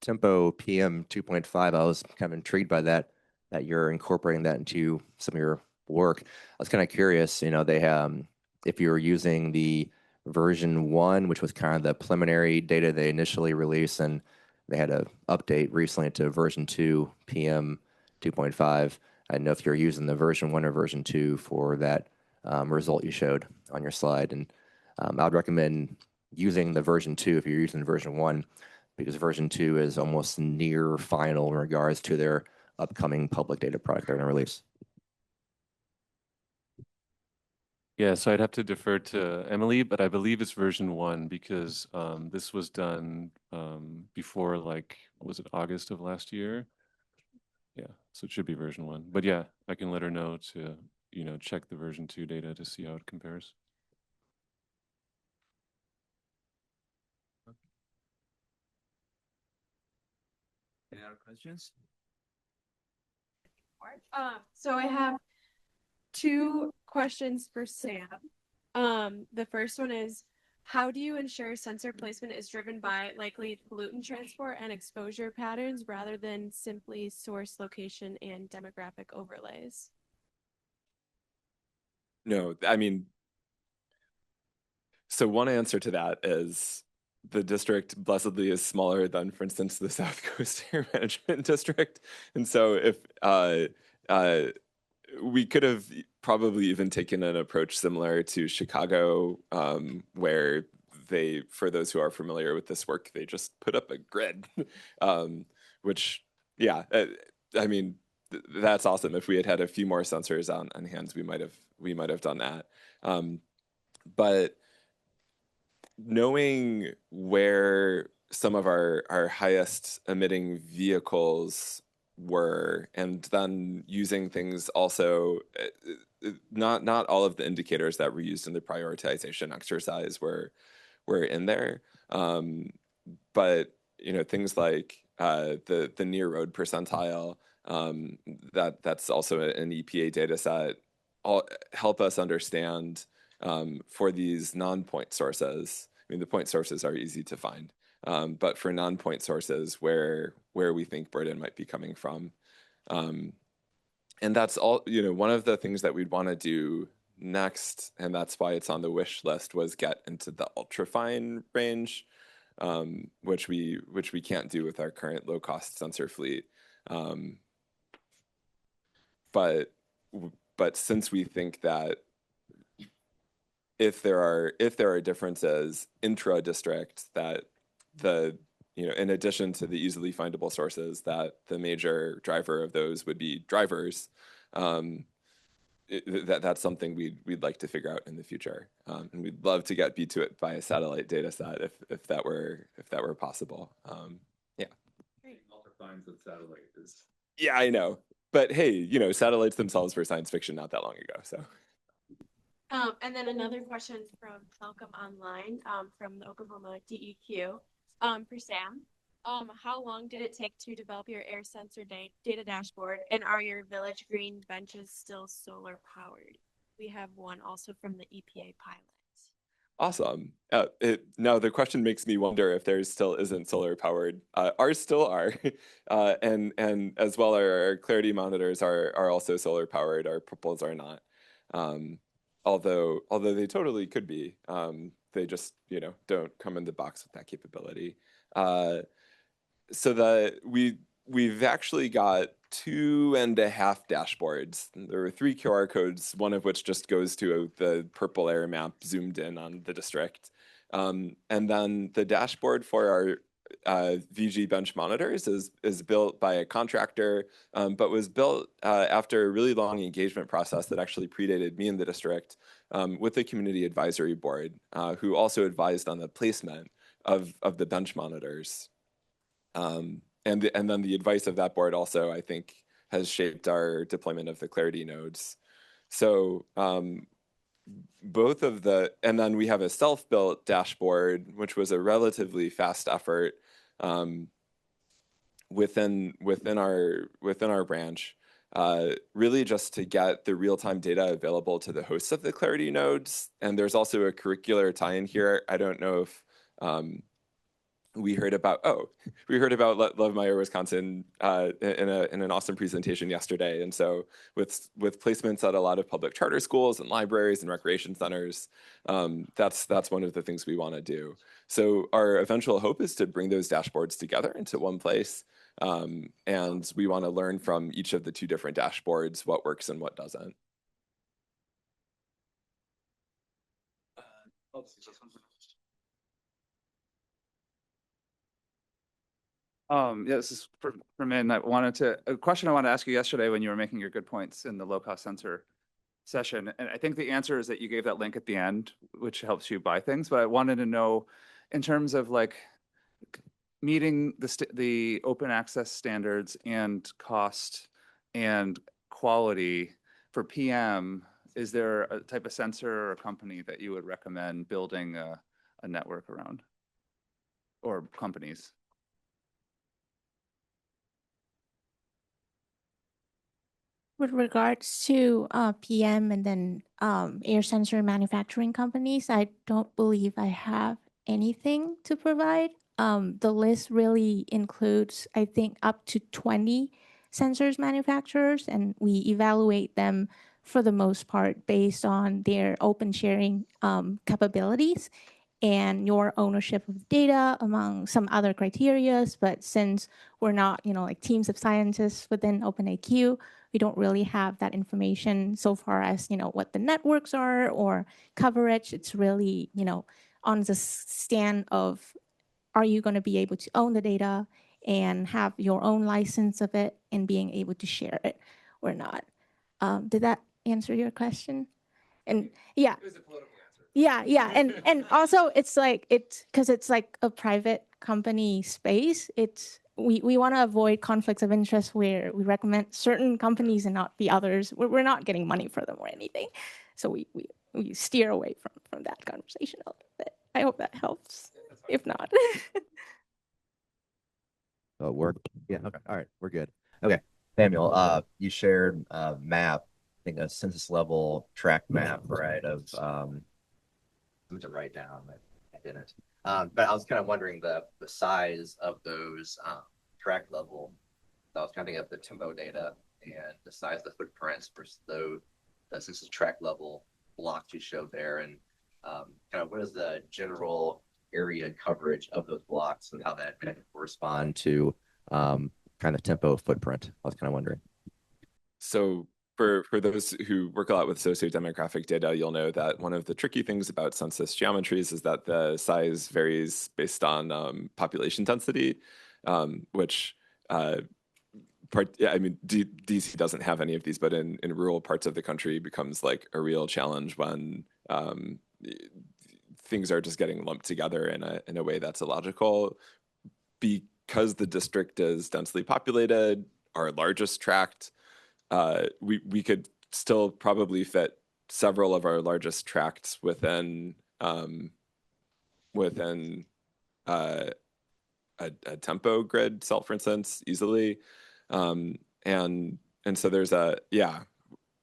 Tempo PM 2.5, I was kind of intrigued by that you're incorporating that into some of your work. I was kind of curious, they have, if you were using the version 1, which was kind of the preliminary data they initially released, and they had an update recently to version 2 PM 2.5. I don't know if you're using the version 1 or version 2 for that result you showed on your slide. And I would recommend using the version 2 if you're using version 1, because version 2 is almost near final in regards to their upcoming public data product they're going to release. Yeah, so I'd have to defer to Emily, but I believe it's version 1 because this was done before, like, was it August of last year? Yeah, so it should be version 1. But yeah, I can let her know to, check the version 2 data to see how it compares. Any other questions? So I have two questions for Sam. The first one is, how do you ensure sensor placement is driven by likely pollutant transport and exposure patterns rather than simply source location and demographic overlays? No, I mean, so one answer to that is the district blessedly is smaller than, for instance, the South Coast Air Management District. And so if we could have probably even taken an approach similar to Chicago, where they, for those who are familiar with this work, they just put up a grid, which, yeah, I mean, that's awesome. If we had had a few more sensors on hand, we might have done that. But knowing where some of our highest emitting vehicles were, and then using things also, not all of the indicators that were used in the prioritization exercise were in there, but things like the near road percentile, that's also an EPA data set, all help us understand for these non-point sources. I mean, the point sources are easy to find, but for non-point sources, where we think burden might be coming from. And that's all, one of the things that we'd want to do next, and that's why it's on the wish list, was get into the ultrafine range, which we can't do with our current low-cost sensor fleet. But since we think that if there are differences intra-district, that in addition to the easily findable sources, that the major driver of those would be drivers, that's something we'd like to figure out in the future, and we'd love to get to it by a satellite data set if that were possible. Yeah. Great. Ultrafines with satellite is. Yeah, I know, but hey, satellites themselves were science fiction not that long ago, so. And then another question from Malcolm Online, from the Oklahoma DEQ, for Sam. How long did it take to develop your air sensor data dashboard, and are your Village Green benches still solar powered? We have one also from the EPA pilot. Awesome. Now the question makes me wonder if there still isn't solar powered. Ours still are, and as well our clarity monitors are also solar powered. Our purples are not. Although they totally could be. They just don't come in the box with that capability. So that we've actually got 2.5 dashboards. There are 3 QR codes, one of which just goes to the purple air map zoomed in on the district. And then the dashboard for our VG bench monitors is built by a contractor, but was built after a really long engagement process that actually predated me in the district, with the community advisory board, who also advised on the placement of the bench monitors. And then the advice of that board also, I think, has shaped our deployment of the Clarity nodes. So both of and then we have a self-built dashboard, which was a relatively fast effort within our branch, really just to get the real-time data available to the hosts of the Clarity nodes. And there's also a curricular tie-in here. I don't know if we heard about Lovemeyer, Wisconsin, in an awesome presentation yesterday. And so with placements at a lot of public charter schools and libraries and recreation centers, that's one of the things we want to do. So our eventual hope is to bring those dashboards together into one place. And we want to learn from each of the 2 different dashboards what works and what doesn't. Yeah, this is for Minh. A question I wanted to ask you yesterday when you were making your good points in the low-cost sensor session, and I think the answer is that you gave that link at the end, which helps you buy things. But I wanted to know, in terms of like meeting the open access standards and cost and quality for PM, is there a type of sensor or company that you would recommend building a network around, or companies? With regards to PM and then air sensor manufacturing companies, I don't believe I have anything to provide. The list really includes, I think, up to 20 sensors manufacturers, and we evaluate them for the most part based on their open sharing capabilities and your ownership of data, among some other criterias. But since we're not, like teams of scientists within OpenAQ, we don't really have that information so far as, what the networks are or coverage. It's really, on the stand of, are you going to be able to own the data and have your own license of it and being able to share it or not. Did that answer your question? And yeah. It was a political answer. Yeah. And also it's because it's like a private company space. We want to avoid conflicts of interest where we recommend certain companies and not the others. We're not getting money for them or anything. So we steer away from that conversation a little bit. I hope that helps. If not. Oh, work. Yeah. Okay. All right. We're good. Okay. Samuel, you shared a map, I think a census level tract map, right? Of I'm to write down, but I didn't. But I was kind of wondering the size of those tract level. I was kind of thinking of the tempo data and the size of the footprints versus the census tract level blocks you showed there, and kind of what is the general area coverage of those blocks and how that kind of correspond to kind of tempo footprint. I was kind of wondering. So for those who work a lot with sociodemographic data, you'll know that one of the tricky things about census geometries is that the size varies based on population density, which DC doesn't have any of these, but in rural parts of the country becomes like a real challenge when things are just getting lumped together in a way that's illogical. Because the district is densely populated, our largest tract, we could still probably fit several of our largest tracts within a tempo grid cell, for instance, easily. And so there's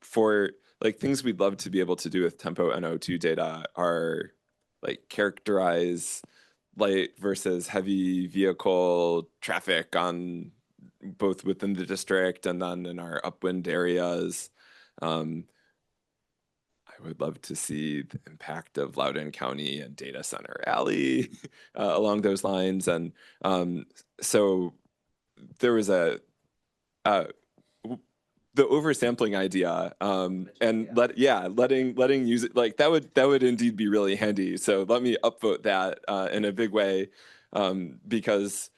for like things we'd love to be able to do with tempo NO2 data are like characterize light versus heavy vehicle traffic on both within the district and then in our upwind areas. I would love to see the impact of Loudoun County and Data Center Alley along those lines. And so there was the oversampling idea, and letting use it, like that would indeed be really handy. So let me upvote that in a big way, because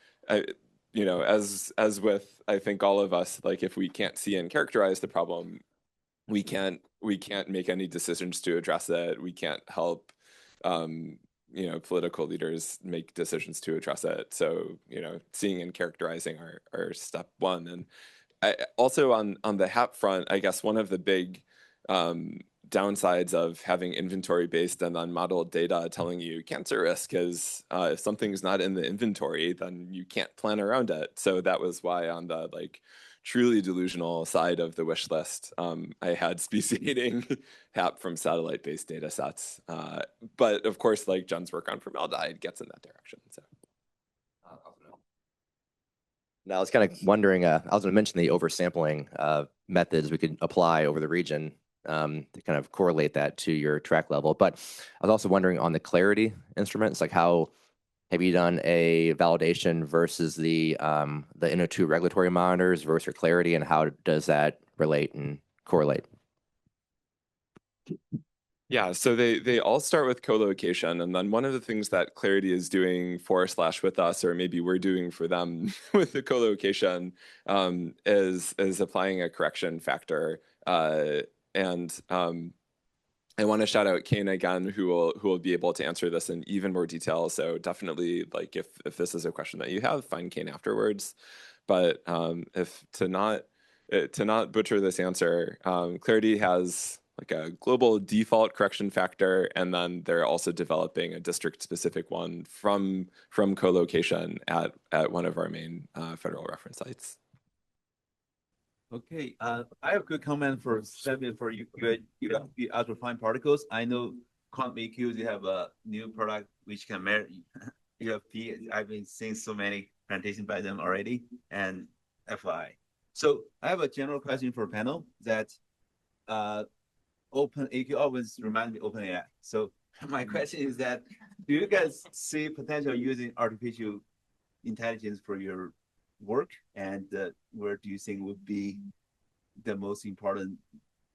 as with I think all of us, like if we can't see and characterize the problem, we can't make any decisions to address it. We can't help political leaders make decisions to address it. So seeing and characterizing are step one. And also on the HAP front, I guess one of the big downsides of having inventory based and unmodeled data telling you cancer risk is if something's not in the inventory, then you can't plan around it. So that was why on the truly delusional side of the wish list, I had speciating HAP from satellite-based data sets. But of course, like Jen's work on formaldehyde gets in that direction. So. Now I was kind of wondering, I was going to mention the oversampling methods we could apply over the region to kind of correlate that to your track level. But I was also wondering on the clarity instruments, like how have you done a validation versus the NO2 regulatory monitors versus your clarity, and how does that relate and correlate? Yeah, so they all start with co-location, and then one of the things that Clarity is doing for / with us, or maybe we're doing for them with the co-location, is applying a correction factor. And I want to shout out Kane again, who will be able to answer this in even more detail. So definitely, like if this is a question that you have, find Kane afterwards. But if to not butcher this answer, Clarity has like a global default correction factor, and then they're also developing a district-specific one from co-location at one of our main federal reference sites. Okay, I have a good comment for Samuel for you. You have the ultrafine particles. I know QuantMQ, you have a new product which can measure UFP. I've been seeing so many presentations by them already, and FI. So I have a general question for panel that OpenAQ always reminds me of OpenAI. So my question is that, do you guys see potential using artificial intelligence for your work, and where do you think would be the most important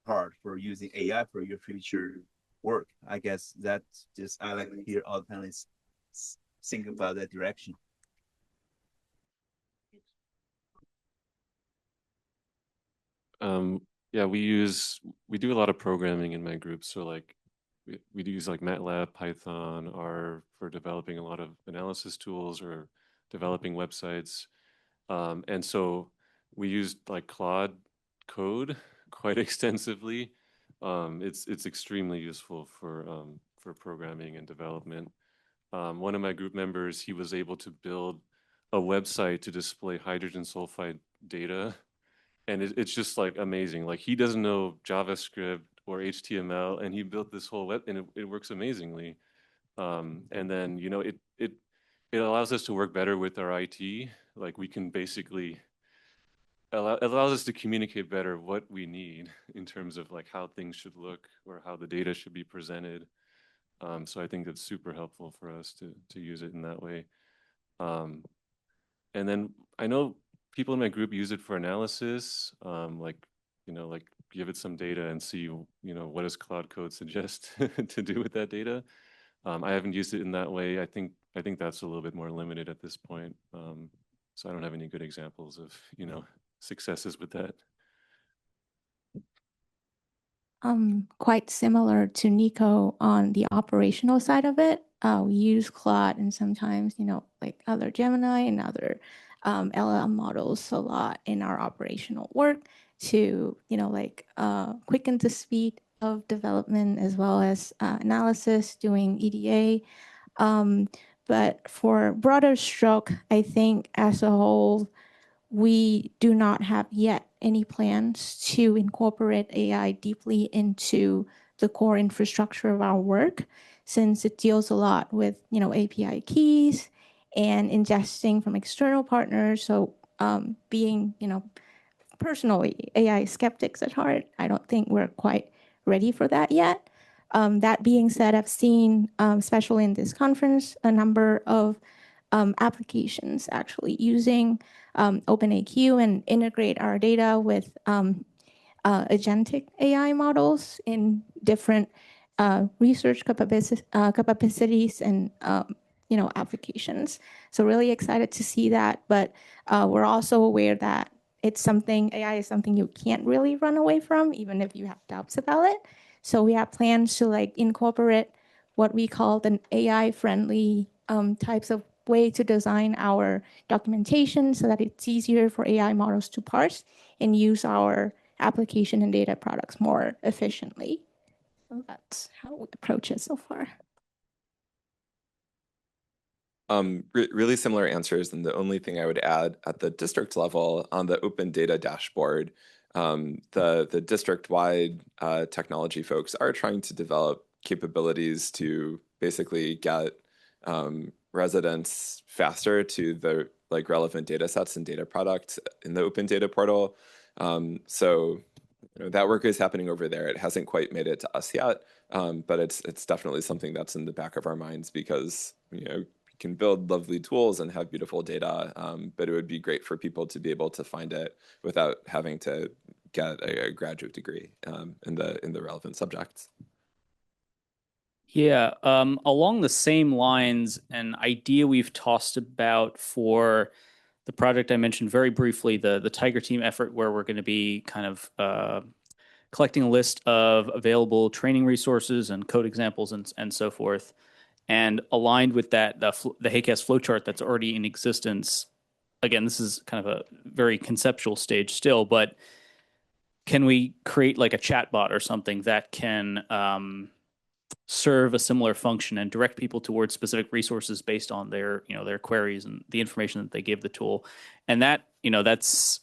part for using AI for your future work? I guess that's just, I like to hear all the panelists think about that direction. Yeah, we do a lot of programming in my group. So like we do use like MATLAB, Python, R for developing a lot of analysis tools or developing websites. And so we used like Claude code quite extensively. It's extremely useful for programming and development. One of my group members, he was able to build a website to display hydrogen sulfide data, and it's just like amazing. Like he doesn't know JavaScript or HTML, and he built this whole web, and it works amazingly. And then it allows us to work better with our IT. Like we can basically it allows us to communicate better what we need in terms of like how things should look or how the data should be presented. So I think that's super helpful for us to use it in that way. And then I know people in my group use it for analysis, like give it some data and see, what does Cloud Code suggest to do with that data. I haven't used it in that way. I think that's a little bit more limited at this point. So I don't have any good examples of, successes with that. Quite similar to Nico on the operational side of it. We use Claude and sometimes, like other Gemini and other LLM models a lot in our operational work to, quicken the speed of development as well as analysis, doing EDA. But for broader stroke, I think as a whole, we do not have yet any plans to incorporate AI deeply into the core infrastructure of our work, since it deals a lot with, API keys and ingesting from external partners. So being, personally AI skeptics at heart, I don't think we're quite ready for that yet. That being said, I've seen, especially in this conference, a number of applications actually using OpenAQ and integrate our data with agentic AI models in different research capacities and applications. So really excited to see that, but we're also aware that AI is something you can't really run away from, even if you have doubts about it. So we have plans to incorporate what we call the AI-friendly types of way to design our documentation so that it's easier for AI models to parse and use our application and data products more efficiently. So that's how we approach it so far. Really similar answers, and the only thing I would add at the district level on the open data dashboard, the district-wide technology folks are trying to develop capabilities to basically get residents faster to the relevant data sets and data products in the open data portal. So that work is happening over there. It hasn't quite made it to us yet, but it's definitely something that's in the back of our minds because you can build lovely tools and have beautiful data, but it would be great for people to be able to find it without having to get a graduate degree in the relevant subjects. Yeah, along the same lines, an idea we've tossed about for the project I mentioned very briefly, the Tiger Team effort, where we're going to be kind of collecting a list of available training resources and code examples and so forth. And aligned with that, the HAQAST flowchart that's already in existence. Again, this is kind of a very conceptual stage still, but can we create like a chatbot or something that can serve a similar function and direct people towards specific resources based on their queries and the information that they give the tool? And that, that's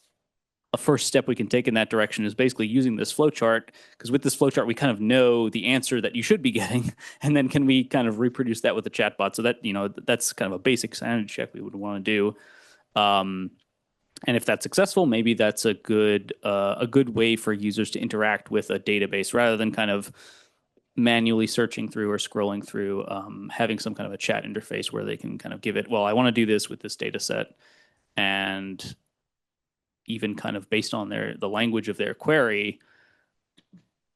a first step we can take in that direction, is basically using this flowchart, because with this flowchart, we kind of know the answer that you should be getting. And then can we kind of reproduce that with the chatbot? So that, that's kind of a basic sanity check we would want to do. And if that's successful, maybe that's a good way for users to interact with a database rather than kind of manually searching through or scrolling through, having some kind of a chat interface where they can kind of give it, well, I want to do this with this data set. And even kind of based on the language of their query,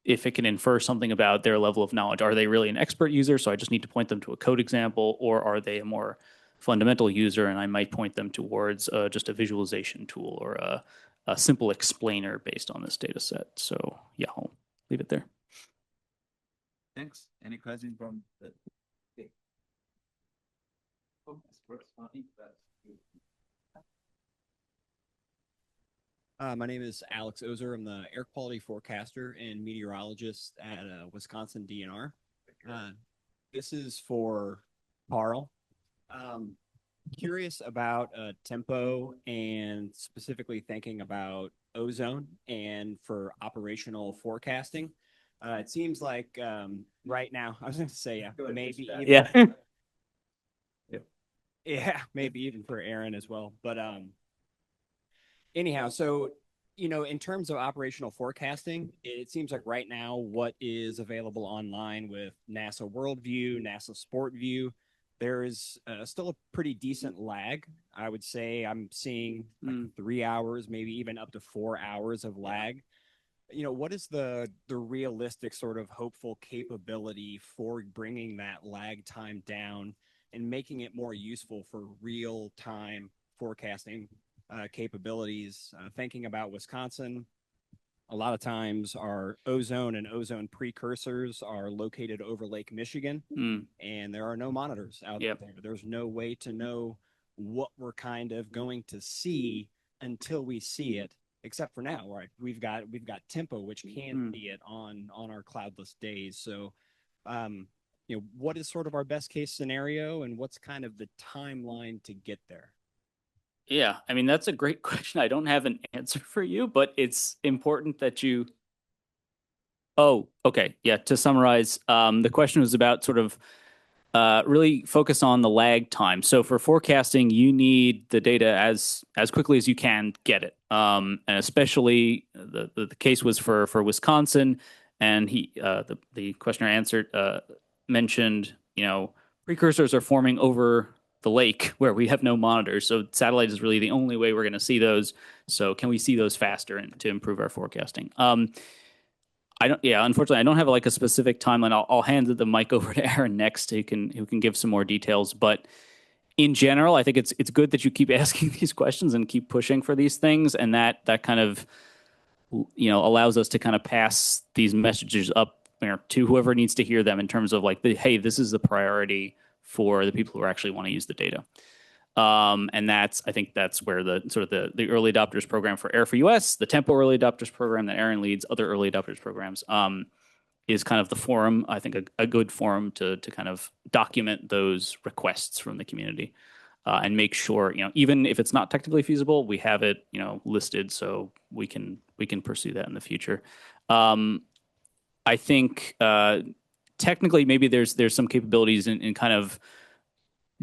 if it can infer something about their level of knowledge, are they really an expert user? So I just need to point them to a code example, or are they a more fundamental user? And I might point them towards just a visualization tool or a simple explainer based on this data set. So yeah, I'll leave it there. Thanks. Any questions from the My name is Alex Ozer. I'm the air quality forecaster and meteorologist at Wisconsin DNR. This is for Carl. Curious about tempo and specifically thinking about ozone and for operational forecasting. It seems like right now, I was going to say, maybe even, yeah, maybe even for Aaron as well. But anyhow, so, in terms of operational forecasting, it seems like right now what is available online with NASA Worldview, NASA SportView, there is still a pretty decent lag. I would say I'm seeing like 3 hours, maybe even up to 4 hours of lag. What is the realistic sort of hopeful capability for bringing that lag time down and making it more useful for real time forecasting capabilities? Thinking about Wisconsin, a lot of times our ozone and ozone precursors are located over Lake Michigan, and there are no monitors out there. There's no way to know what we're kind of going to see until we see it, except for now, right? We've got tempo, which can see it on our cloudless days. So, what is sort of our best case scenario, and what's kind of the timeline to get there? Yeah, I mean, that's a great question. I don't have an answer for you, but it's important that you... Oh, okay. Yeah, to summarize, the question was about sort of really focus on the lag time. So for forecasting, you need the data as quickly as you can get it. And especially the case was for Wisconsin, and the questioner answered mentioned, precursors are forming over the lake where we have no monitors. So satellite is really the only way we're going to see those. So can we see those faster and to improve our forecasting? Unfortunately, I don't have like a specific timeline. I'll hand the mic over to Aaron next, who can give some more details. But in general, I think it's good that you keep asking these questions and keep pushing for these things, and that kind of allows us to kind of pass these messages up to whoever needs to hear them in terms of like hey, this is the priority for the people who actually want to use the data. And I think that's where the sort of the early adopters program for Air for US, the Tempo early adopters program that Aaron leads, other early adopters programs, is kind of the forum, I think a good forum to kind of document those requests from the community, and make sure, even if it's not technically feasible, we have it, listed so we can pursue that in the future. I think, technically maybe there's some capabilities in kind of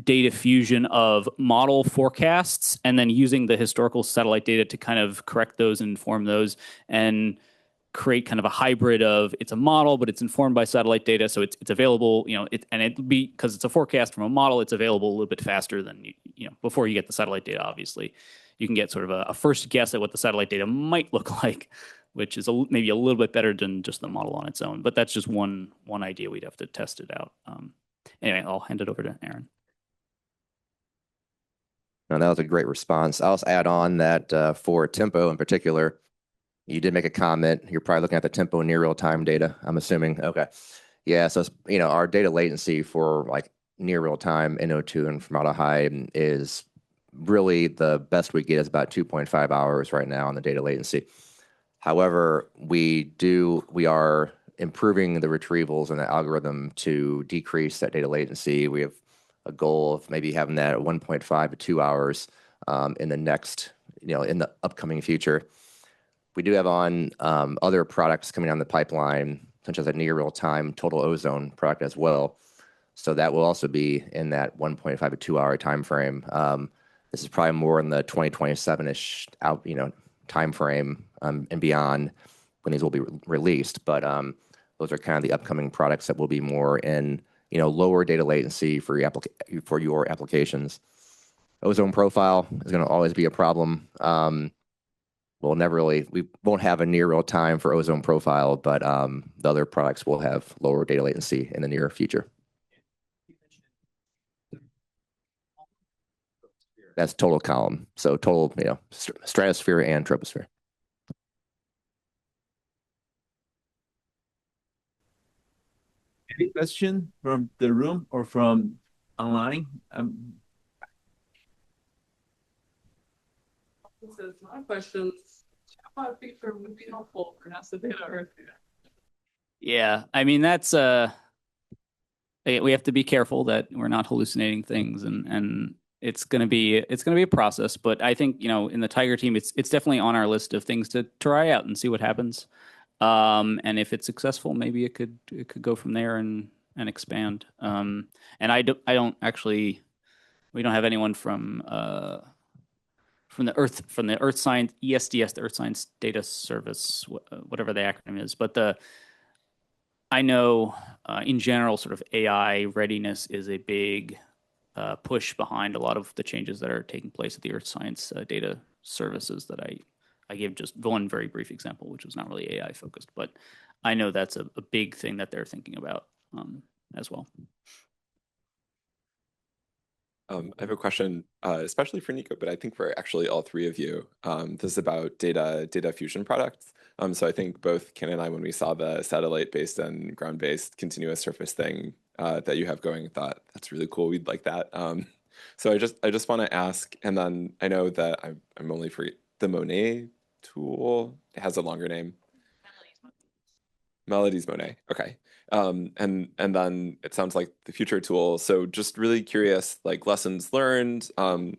data fusion of model forecasts and then using the historical satellite data to kind of correct those and inform those and create kind of a hybrid of it's a model, but it's informed by satellite data. So it's available, and it'll be, because it's a forecast from a model, it's available a little bit faster than, before you get the satellite data, obviously. You can get sort of a first guess at what the satellite data might look like, which is maybe a little bit better than just the model on its own. But that's just one idea. We'd have to test it out. Anyway, I'll hand it over to Aaron. No, that was a great response. I'll also add on that for tempo in particular, you did make a comment. You're probably looking at the tempo near real time data, I'm assuming. Okay. Yeah. So, our data latency for like near real time NO2 and formaldehyde is really the best we get is about 2.5 hours right now on the data latency. However, we are improving the retrievals and the algorithm to decrease that data latency. We have a goal of maybe having that at 1.5 to 2 hours in the next, in the upcoming future. We do have on other products coming down the pipeline, such as a near real-time total ozone product as well. So that will also be in that 1.5 to 2 hour time frame. This is probably more in the 2027-ish out, time frame and beyond when these will be released. But those are kind of the upcoming products that will be more in lower data latency for your applications. Ozone profile is going to always be a problem. We won't have a near real time for ozone profile, but the other products will have lower data latency in the near future. That's total column. So total, stratosphere and troposphere. Any question from the room or from online? So my question is, how feature would be helpful for NASA data Earth data? Yeah, I mean that's we have to be careful that we're not hallucinating things, and it's gonna be a process. But I think in the Tiger team, it's definitely on our list of things to try out and see what happens. And if it's successful, maybe it could go from there and expand. And I don't actually, we don't have anyone from the Earth Science ESDS, the Earth Science Data Service, whatever the acronym is. But I know in general, sort of AI readiness is a big push behind a lot of the changes that are taking place at the Earth Science Data Services that I gave just one very brief example, which was not really AI focused, but I know that's a big thing that they're thinking about as well. I have a question, especially for Nico, but I think for actually all three of you. This is about data fusion products. So I think both Ken and I, when we saw the satellite-based and ground-based continuous surface thing that you have going, thought that's really cool. We'd like that. So I just want to ask, and then I know that I'm only for the Monet tool. It has a longer name. Melodies Monet. Okay. And then it sounds like the future tool. So just really curious, like lessons learned,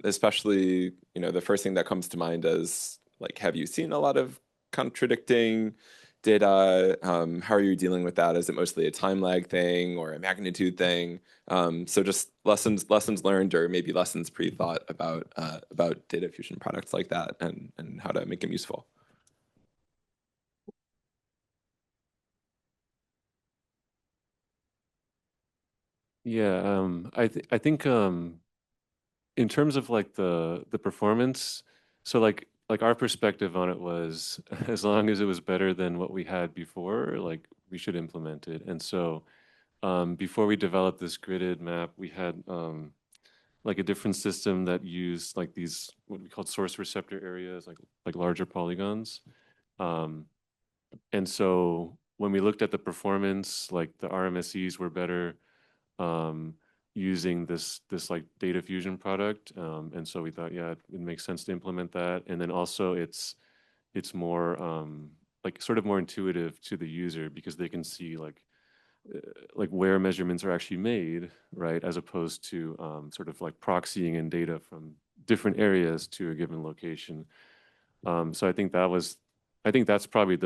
especially, the first thing that comes to mind is like, have you seen a lot of contradicting data? How are you dealing with that? Is it mostly a time lag thing or a magnitude thing? So just lessons learned, or maybe lessons pre-thought about data fusion products like that, and how to make them useful. Yeah, I think in terms of like the performance, so like our perspective on it was, as long as it was better than what we had before, like we should implement it. And so before we developed this gridded map, we had like a different system that used like these what we called source receptor areas, like larger polygons. And so when we looked at the performance, like the RMSEs were better using this like data fusion product. And so we thought, yeah, it makes sense to implement that. And then also it's more like sort of more intuitive to the user, because they can see like where measurements are actually made, right? As opposed to sort of like proxying in data from different areas to a given location. So I think that's probably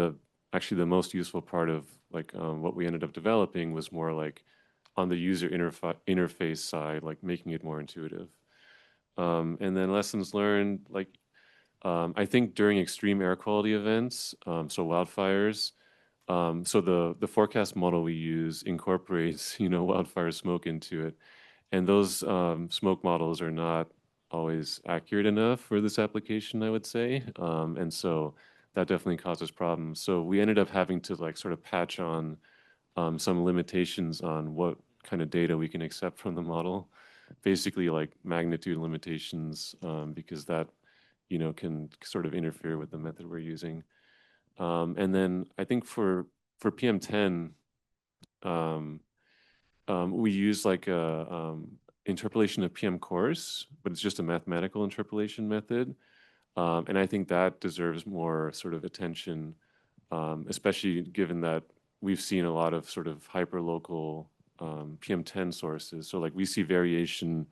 actually the most useful part of like what we ended up developing, was more like on the user interface side, like making it more intuitive. And then lessons learned, like I think during extreme air quality events, so wildfires, so the forecast model we use incorporates wildfire smoke into it, and those smoke models are not always accurate enough for this application, I would say, and so that definitely causes problems. So we ended up having to like sort of patch on some limitations on what kind of data we can accept from the model, basically like magnitude limitations, because that can sort of interfere with the method we're using. And then I think for PM10, we use like a interpolation of PM coarse, but it's just a mathematical interpolation method. And I think that deserves more sort of attention, especially given that we've seen a lot of sort of hyperlocal PM10 sources. So like we see variation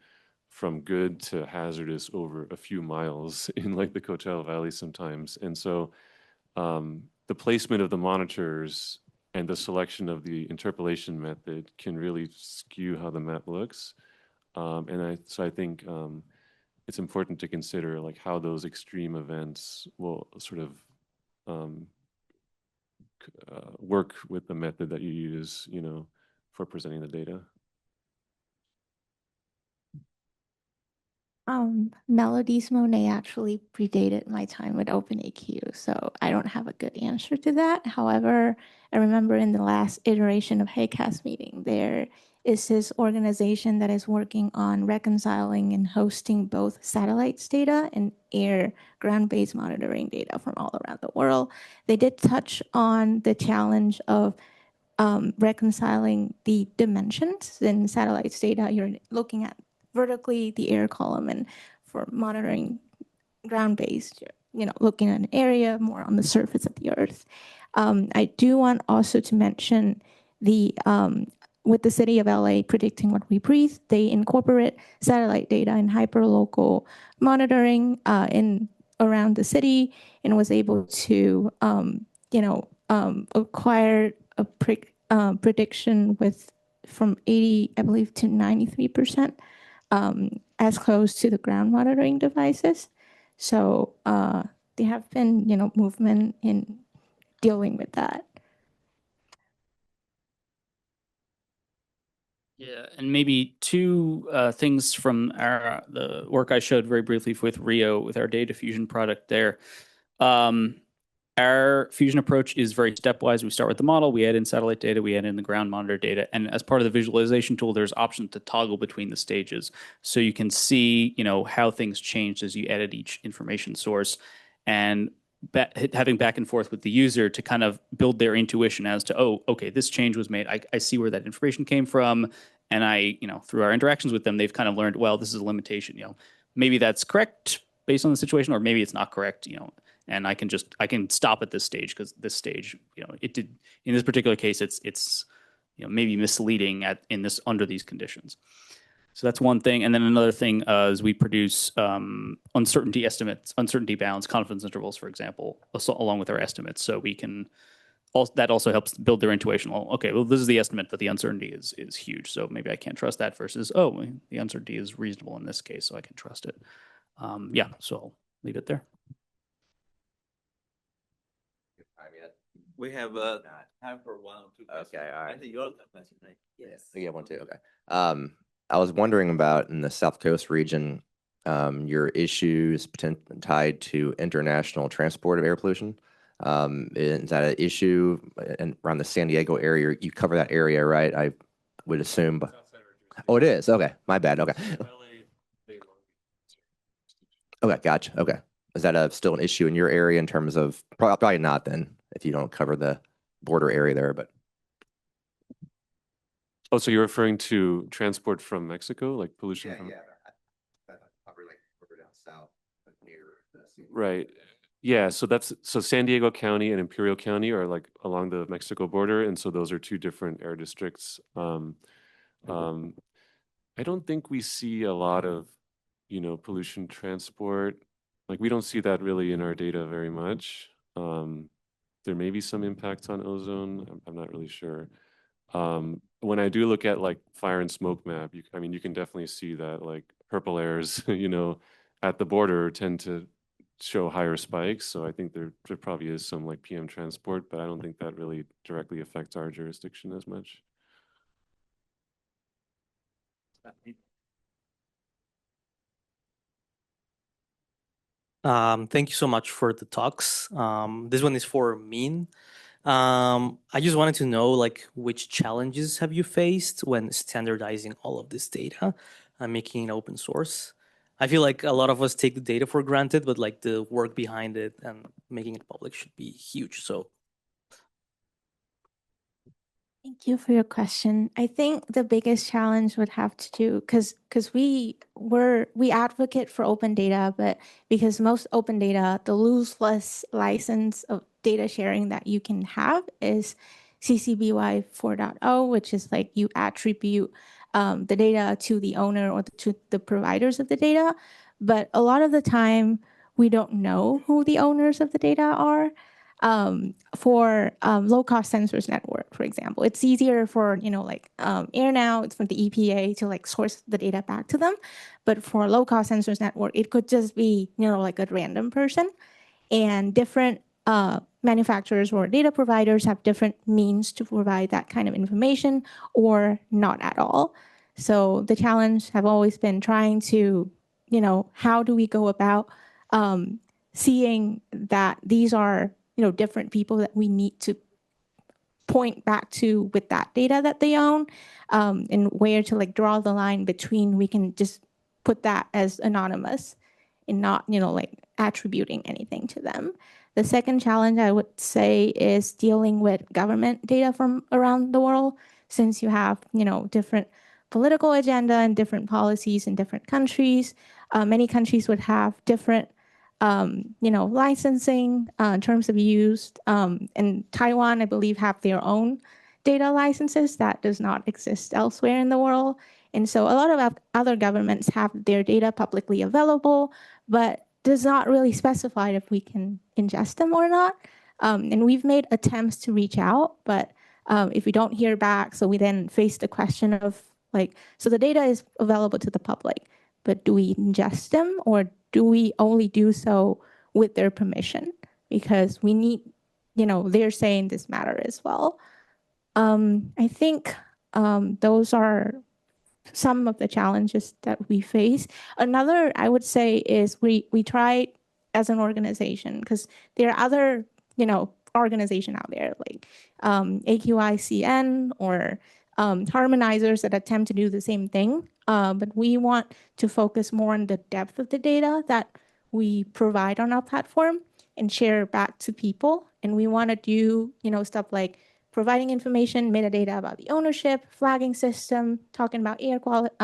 from good to hazardous over a few miles in like the Coachella Valley sometimes. And so the placement of the monitors and the selection of the interpolation method can really skew how the map looks. So I think it's important to consider like how those extreme events will sort of work with the method that you use, for presenting the data. Melodies Monet actually predated my time with OpenAQ, so I don't have a good answer to that. However, I remember in the last iteration of HAQAST meeting, there is this organization that is working on reconciling and hosting both satellites data and air ground-based monitoring data from all around the world. They did touch on the challenge of reconciling the dimensions in satellites data. You're looking at vertically the air column, and for monitoring ground-based, looking at an area more on the surface of the Earth. I do want also to mention the with the city of LA predicting what we breathe, they incorporate satellite data and hyperlocal monitoring in around the city, and was able to acquire a prediction with from 80, I believe, to 93%, as close to the ground monitoring devices. So there have been, movement in dealing with that. Yeah, and maybe two things from the work I showed very briefly with Rio, with our data fusion product there. Our fusion approach is very stepwise. We start with the model, we add in satellite data, we add in the ground monitor data, and as part of the visualization tool, there's options to toggle between the stages, so you can see, how things changed as you added each information source, and having back and forth with the user to kind of build their intuition as to, oh, okay, this change was made. I see where that information came from, and through our interactions with them, they've kind of learned, well, this is a limitation. Maybe that's correct based on the situation, or maybe it's not correct. And I can stop at this stage because this stage, it did in this particular case, it's maybe misleading under these conditions. So that's one thing. And then another thing is we produce uncertainty estimates, uncertainty bounds, confidence intervals, for example, along with our estimates. So we can that also helps build their intuition. Well, okay, well, this is the estimate, but the uncertainty is huge. So maybe I can't trust that versus, oh, the uncertainty is reasonable in this case, so I can trust it. Yeah, so I'll leave it there. We have time for one or two questions. Okay, all right. I think your question, right? Yes. Yeah, one, two. Okay. I was wondering about in the South Coast region, your issues tied to international transport of air pollution. Is that an issue around the San Diego area? You cover that area, right? I would assume. But oh, it is. Okay, my bad. Okay. Okay, gotcha. Okay, is that still an issue in your area in terms of probably not then if you don't cover the border area there, but. Oh, so you're referring to transport from Mexico, like pollution from? Yeah, probably like further down south, near the right. Yeah, so San Diego County and Imperial County are like along the Mexico border, and so those are two different air districts. I don't think we see a lot of, pollution transport. Like we don't see that really in our data very much. There may be some impacts on ozone. I'm not really sure. When I do look at like fire and smoke map, you can definitely see that like purple airs, at the border tend to show higher spikes. So I think there probably is some like PM transport, but I don't think that really directly affects our jurisdiction as much. Thank you so much for the talks. This one is for Minh. I just wanted to know, like, which challenges have you faced when standardizing all of this data and making it open source? I feel like a lot of us take the data for granted, but like the work behind it and making it public should be huge. So. Thank you for your question. I think the biggest challenge would have to do because we advocate for open data, but because most open data, the lossless license of data sharing that you can have is CC BY 4.0, which is like you attribute the data to the owner or to the providers of the data. But a lot of the time, we don't know who the owners of the data are. For low-cost sensors network, for example, it's easier for AirNow, it's for the EPA to like source the data back to them. But for low-cost sensors network, it could just be like a random person, and different manufacturers or data providers have different means to provide that kind of information or not at all. So the challenge have always been trying to, how do we go about seeing that these are different people that we need to point back to with that data that they own, and where to like draw the line between we can just put that as anonymous and not, like attributing anything to them. The second challenge I would say is dealing with government data from around the world, since you have, different political agenda and different policies in different countries. Many countries would have different, licensing, terms of use. And Taiwan, I believe, have their own data licenses that does not exist elsewhere in the world. And so a lot of other governments have their data publicly available, but does not really specify if we can ingest them or not. And we've made attempts to reach out, but if we don't hear back, so we then face the question of so the data is available to the public, but do we ingest them or do we only do so with their permission? Because we need, they're saying this matter as well. I think those are some of the challenges that we face. Another, I would say, is we try as an organization, because there are other, organization out there like AQICN or harmonizers that attempt to do the same thing. But we want to focus more on the depth of the data that we provide on our platform and share back to people. And we want to do, stuff like providing information, metadata about the ownership, flagging system, talking about air quality,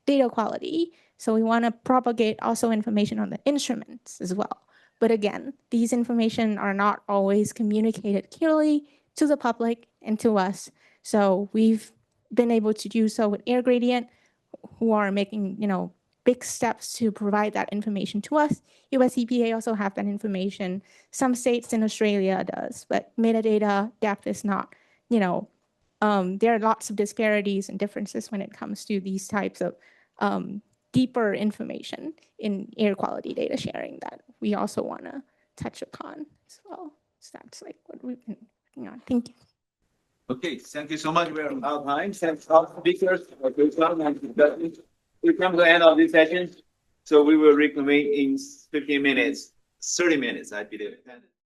data quality. So we want to propagate also information on the instruments as well. But again, these information are not always communicated clearly to the public and to us. So we've been able to do so with Air Gradient, who are making, big steps to provide that information to us. US EPA also have that information. Some states in Australia does, but metadata depth is not, there are lots of disparities and differences when it comes to these types of deeper information in air quality data sharing that we also want to touch upon as well. So that's like what we've been working on. Thank you. Okay, thank you so much. We're out of time. Thanks all speakers for good time and discussion. We come to the end of this session, so we will reconvene in 15 minutes, 30 minutes, I believe.